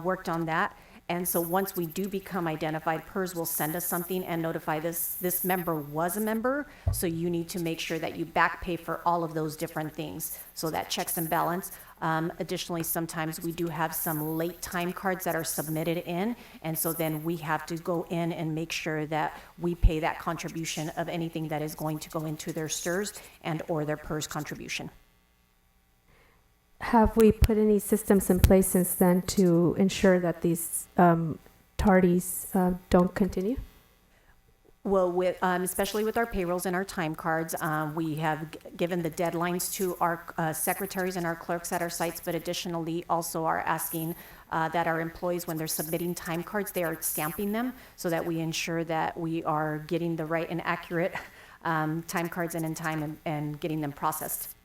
S14: worked on that. And so once we do become identified, PERS will send us something and notify this member was a member. So you need to make sure that you back pay for all of those different things. So that checks and balance. Additionally, sometimes we do have some late time cards that are submitted in. And so then we have to go in and make sure that we pay that contribution of anything that is going to go into their STIRS and or their PERS contribution.
S1: Have we put any systems in place since then to ensure that these tardies don't continue?
S14: Well, with, especially with our payrolls and our time cards, we have given the deadlines to our secretaries and our clerks at our sites, but additionally also are asking that our employees, when they're submitting time cards, they are stamping them so that we ensure that we are getting the right and accurate time cards in time and getting them processed.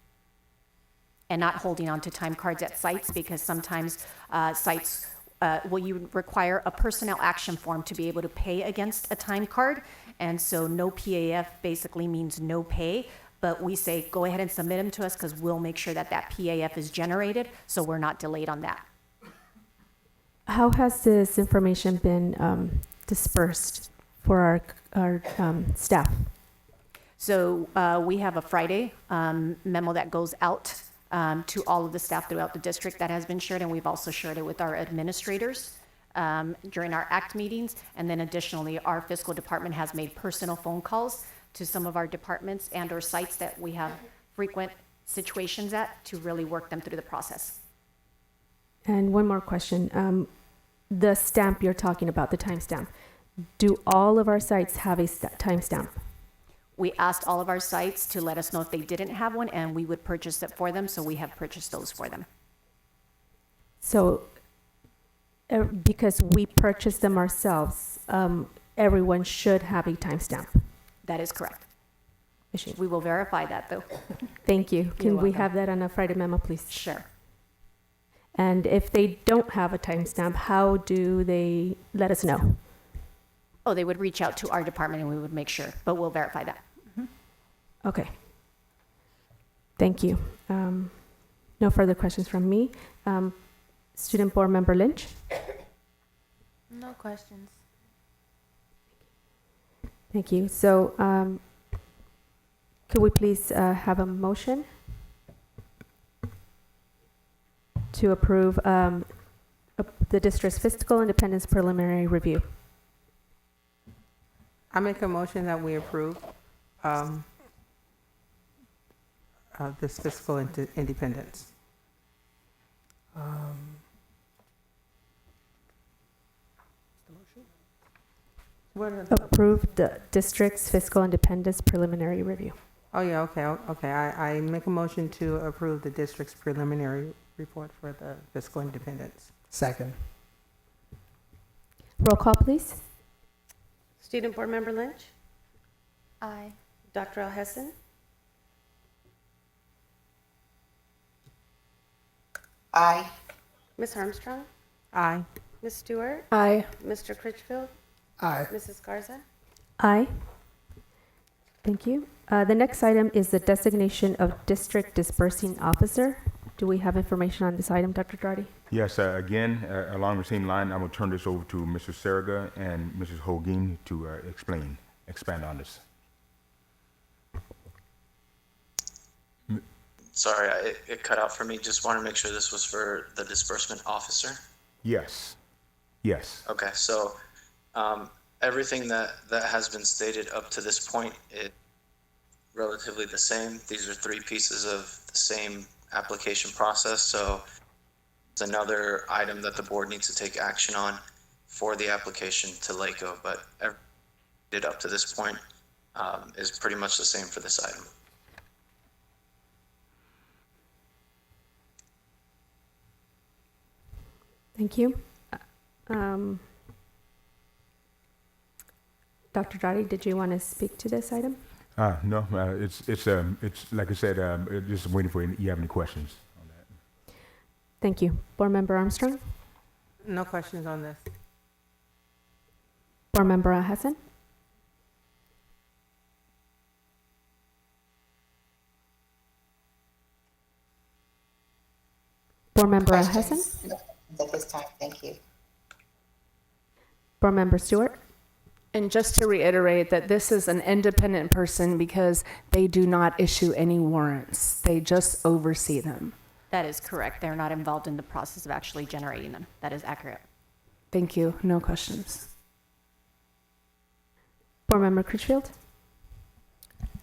S14: And not holding on to time cards at sites, because sometimes sites you require a personnel action form to be able to pay against a time card. And so no PAF basically means no pay, but we say go ahead and submit them to us because we'll make sure that that PAF is generated so we're not delayed on that.
S1: How has this information been dispersed for our staff?
S14: So we have a Friday memo that goes out to all of the staff throughout the district that has been shared, and we've also shared it with our administrators during our ACT meetings. And then additionally, our fiscal department has made personal phone calls to some of our departments and or sites that we have frequent situations at to really work them through the process.
S1: And one more question. The stamp you're talking about, the timestamp, do all of our sites have a timestamp?
S14: We asked all of our sites to let us know if they didn't have one, and we would purchase it for them, so we have purchased those for them.
S1: So because we purchase them ourselves, everyone should have a timestamp.
S14: That is correct. We will verify that, though.
S1: Thank you. Can we
S14: welcome.
S1: have that on a Friday memo, please?
S14: Sure.
S1: And if they don't have a timestamp, how do they let us know?
S14: Oh, they would reach out to our department and we would make sure, but we'll verify that.
S1: Okay. Thank you. No further questions from me. Student Board Member Lynch?
S4: No questions.
S1: Thank you. So Could we please have a motion to approve the district's fiscal independence preliminary review?
S12: I make a motion that we approve this fiscal independence. What are the,
S1: Approve the district's fiscal independence preliminary review.
S12: oh, yeah, okay. I make a motion to approve the district's preliminary report for the fiscal independence.
S2: Second.
S1: Roll call, please.
S15: Student Board Member Lynch,
S4: Aye.
S15: Dr. Alhesson,
S5: Aye.
S15: Ms. Armstrong,
S12: Aye.
S15: Ms. Stewart,
S3: Aye.
S15: Mr. Critchfield,
S2: Aye.
S15: Mrs. Garza.
S1: Aye. Thank you. The next item is the designation of district dispersing officer. Do we have information on this item, Dr. Girardi?
S7: Yes, again, along the same line, I'm going to turn this over to Mr. Saraga and Mrs. Holguin to expand on this.
S16: Sorry, it cut out for me. Just want to make sure this was for the disbursement officer.
S7: Yes. Yes.
S16: Okay, so everything that has been stated up to this point is relatively the same. These are three pieces of the same application process, so it's another item that the board needs to take action on for the application to LACO, but everything up to this point is pretty much the same for this item.
S1: Thank you. Dr. Girardi, did you want to speak to this item?
S7: No, it's like I said, just waiting for you have any questions on that.
S1: Thank you. Board Member Armstrong?
S12: No questions on this.
S1: Board Member Hassan? Board Member Hassan?
S5: No questions at this time, thank you.
S1: Board Member Stewart?
S3: And just to reiterate that this is an independent person because they do not issue any warrants. They just oversee them.
S14: That is correct. They're not involved in the process of actually generating them. That is accurate.
S3: Thank you. No questions.
S1: Board Member Critchfield?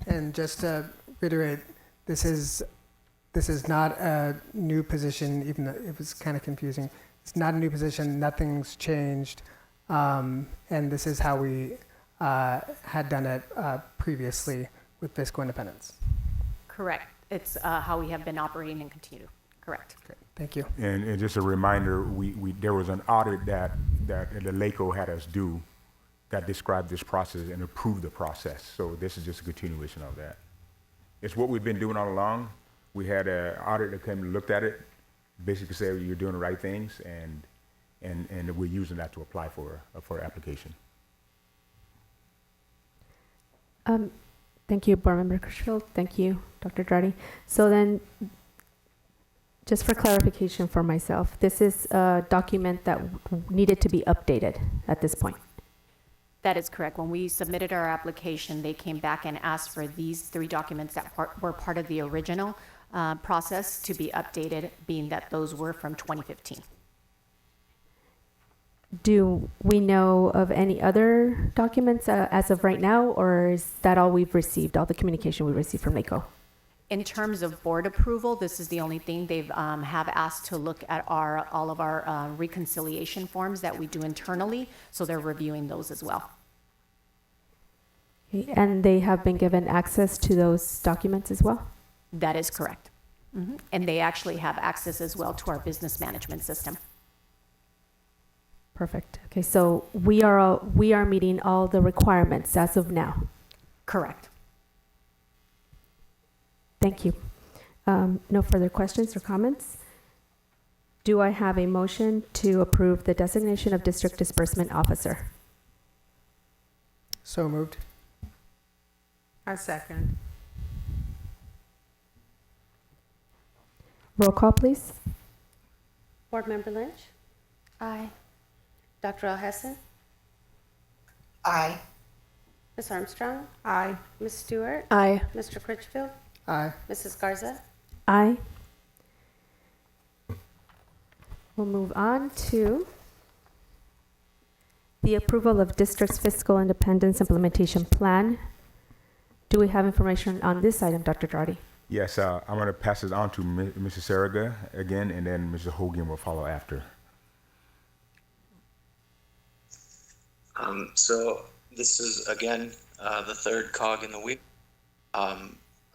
S2: And just to reiterate, this is not a new position, even though it was kind of confusing. It's not a new position. Nothing's changed. And this is how we had done it previously with fiscal independence.
S14: Correct. It's how we have been operating and continue. Correct.
S2: Great. Thank you.
S7: And just a reminder, there was an audit that the LACO had us do that described this process and approved the process. So this is just a continuation of that. It's what we've been doing all along. We had an audit that came and looked at it, basically said you're doing the right things, and we're using that to apply for application.
S1: Thank you, Board Member Critchfield. Thank you, Dr. Girardi. So then, just for clarification for myself, this is a document that needed to be updated at this point.
S14: That is correct. When we submitted our application, they came back and asked for these three documents that were part of the original process to be updated, being that those were from 2015.
S1: Do we know of any other documents as of right now, or is that all we've received, all the communication we received from LACO?
S14: In terms of board approval, this is the only thing they've have asked to look at all of our reconciliation forms that we do internally, so they're reviewing those as well.
S1: Okay, and they have been given access to those documents as well?
S14: That is correct. And they actually have access as well to our business management system.
S1: Perfect. Okay, so we are meeting all the requirements as of now.
S14: Correct.
S1: Thank you. No further questions or comments? Do I have a motion to approve the designation of district disbursement officer?
S2: So moved.
S12: I second.
S1: Roll call, please.
S15: Board Member Lynch,
S4: Aye.
S15: Dr. Alhesson,
S5: Aye.
S15: Ms. Armstrong?
S12: Aye.
S15: Ms. Stewart?
S3: Aye.
S15: Mr. Critchfield?
S2: Aye.
S15: Mrs. Garza?
S1: Aye. We'll move on to the approval of district's fiscal independence implementation plan. Do we have information on this item, Dr. Girardi?
S7: Yes, I'm going to pass it on to Mrs. Saraga again, and then Mrs. Hogan will follow after.
S16: So this is, again, the third cog in the wheel.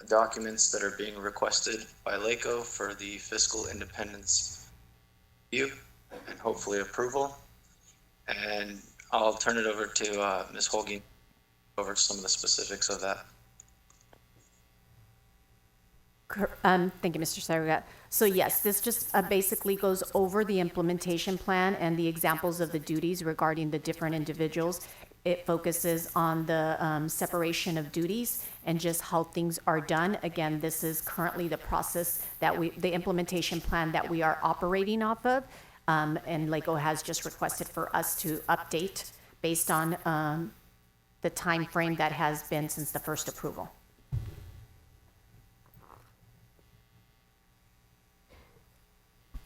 S16: Documents that are being requested by LACO for the fiscal independence review and hopefully approval. And I'll turn it over to Ms. Hogan over some of the specifics of that.
S14: Thank you, Mr. Saragat. So yes, this just basically goes over the implementation plan and the examples of the duties regarding the different individuals. It focuses on the separation of duties and just how things are done. Again, this is currently the process that the implementation plan that we are operating off of. And LACO has just requested for us to update based on the time frame that has been since the first approval.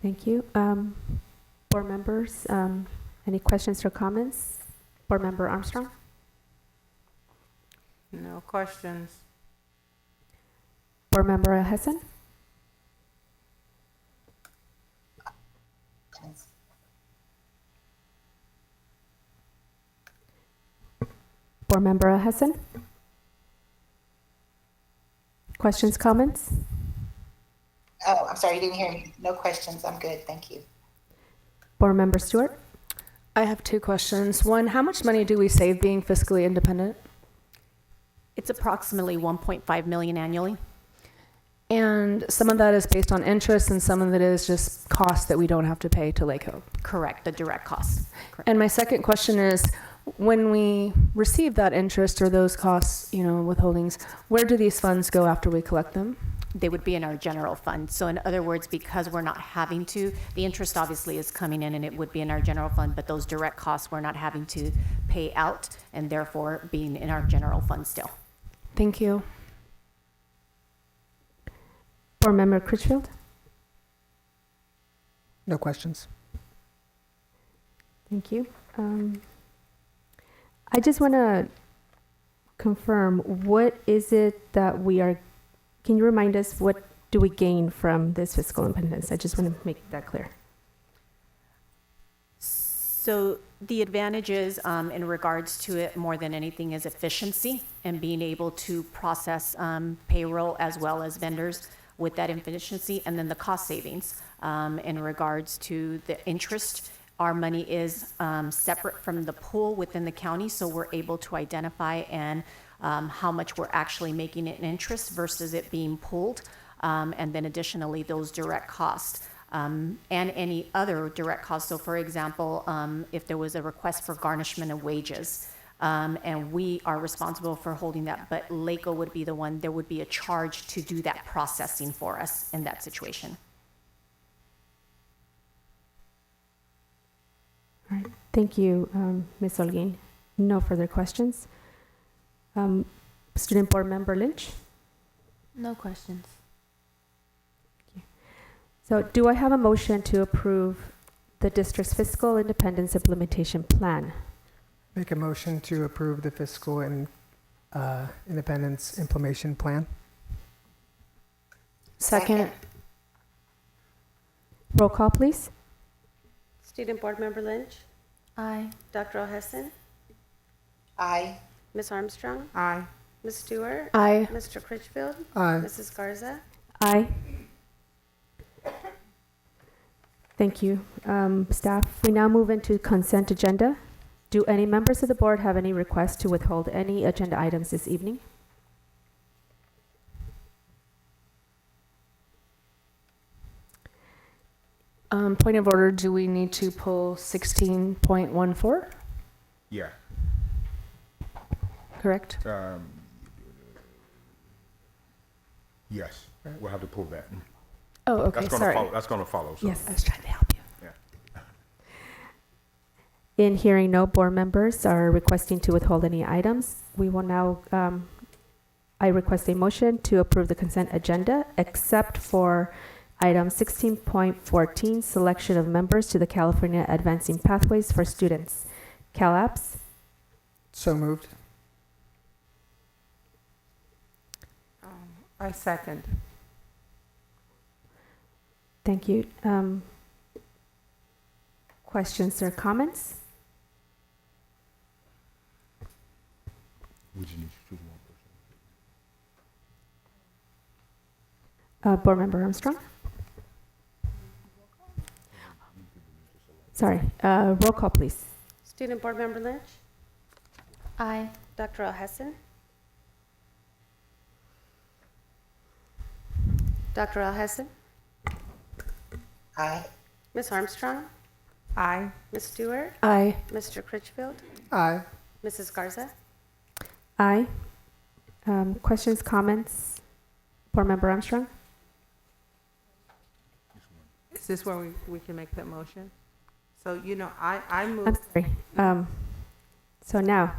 S1: Thank you. Board members, any questions or comments? Board Member Armstrong?
S12: No questions.
S1: Board Member Hessen? Board Member Hessen? Questions, comments?
S5: Oh, I'm sorry, you didn't hear me. No questions. I'm good. Thank you.
S1: Board Member Stewart?
S3: I have two questions. One, how much money do we save being fiscally independent?
S14: It's approximately 1.5 million annually.
S3: And some of that is based on interest and some of it is just costs that we don't have to pay to LACO.
S14: Correct, the direct costs. Correct.
S3: And my second question is, when we receive that interest or those costs, withholdings, where do these funds go after we collect them?
S14: They would be in our general fund. So in other words, because we're not having to, the interest obviously is coming in and it would be in our general fund, but those direct costs we're not having to pay out and therefore being in our general fund still.
S3: Thank you.
S1: Board Member Critchfield?
S2: No questions.
S1: Thank you. I just want to confirm, what is it that we are, can you remind us, what do we gain from this fiscal independence? I just want to make that clear.
S14: So the advantages in regards to it more than anything is efficiency and being able to process payroll as well as vendors with that efficiency, and then the cost savings in regards to the interest. Our money is separate from the pool within the county, so we're able to identify and how much we're actually making it in interest versus it being pooled. And then additionally, those direct costs and any other direct costs. So for example, if there was a request for garnishment of wages, and we are responsible for holding that, but LACO would be the one, there would be a charge to do that processing for us in that situation.
S1: All right. Thank you, Ms. Holguin. No further questions. Student Board Member Lynch?
S4: No questions.
S1: So do I have a motion to approve the district's fiscal independence implementation plan?
S2: Make a motion to approve the fiscal and independence implementation plan.
S3: Second.
S1: Roll call, please.
S15: Student Board Member Lynch?
S4: Aye.
S15: Dr. O'Hessen?
S5: Aye.
S15: Ms. Armstrong?
S12: Aye.
S15: Ms. Stewart?
S3: Aye.
S15: Mr. Critchfield?
S2: Aye.
S15: Mrs. Garza?
S1: Aye. Thank you, staff. We now move into consent agenda. Do any members of the board have any requests to withhold any agenda items this evening?
S3: Point of order, do we need to pull 16.14?
S7: Yeah.
S3: Correct?
S7: Yes, we'll have to pull that.
S3: Oh, okay, sorry.
S7: That's going to follow. So.
S3: Yes, I was trying to help you.
S7: Yeah.
S1: In hearing no board members are requesting to withhold any items, we will now, I request a motion to approve the consent agenda except for item 16.14, selection of members to the California Advancing Pathways for Students, CalAPS.
S2: So moved.
S12: I second.
S1: Thank you. Questions or comments?
S7: We just need to choose one person.
S1: Board Member Armstrong? Sorry, roll call, please.
S15: Student Board Member Lynch,
S4: Aye.
S15: Dr. Alhassan, Dr. Alhassan,
S5: Aye.
S15: Ms. Armstrong,
S12: Aye.
S15: Ms. Stewart,
S3: Aye.
S15: Mr. Critchfield,
S2: Aye.
S15: Mrs. Garza.
S1: Aye. Questions, comments? Board Member Armstrong?
S12: Is this where we can make that motion? So, I
S1: I'm
S12: move,
S1: sorry. So now,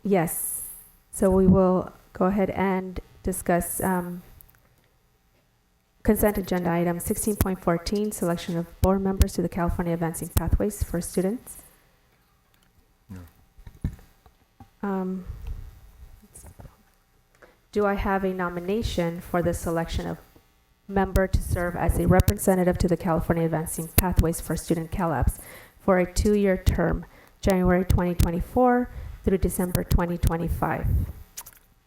S1: yes. So we will go ahead and discuss consent agenda item 16.14, selection of board members to the California Advancing Pathways for Students. Do I have a nomination for the selection of member to serve as a representative to the California Advancing Pathways for Student CalAPS for a 2-year term, January 2024 through December 2025?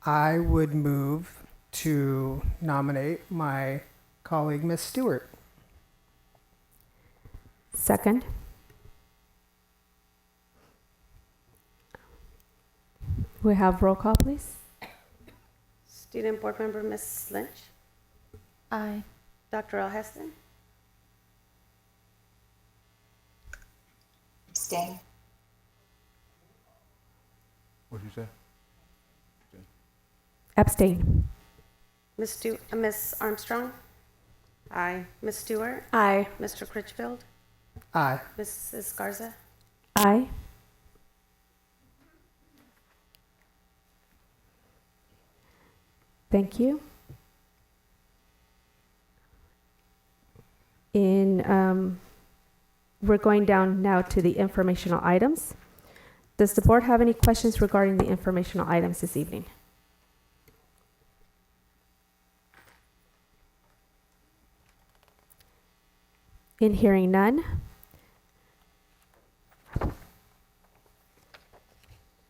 S2: I would move to nominate my colleague, Ms. Stewart.
S1: Second. We have roll call, please.
S15: Student Board Member Ms. Lynch,
S4: Aye.
S15: Dr. Alhassan,
S5: Abstain.
S7: What did you say?
S1: Abstain.
S15: Ms. Armstrong,
S12: aye.
S15: Ms. Stewart,
S3: Aye.
S15: Mr. Critchfield,
S2: Aye.
S15: Mrs. Garza.
S1: Aye. Thank you. We're going down now to the informational items. Does the board have any questions regarding the informational items this evening? In hearing none,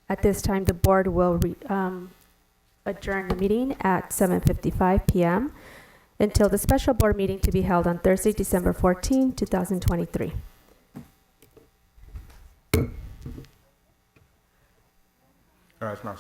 S1: at this time, the board will adjourn the meeting at 7:55 p.m. until the special board meeting to be held on Thursday, December 14, 2023.
S7: All right, it's not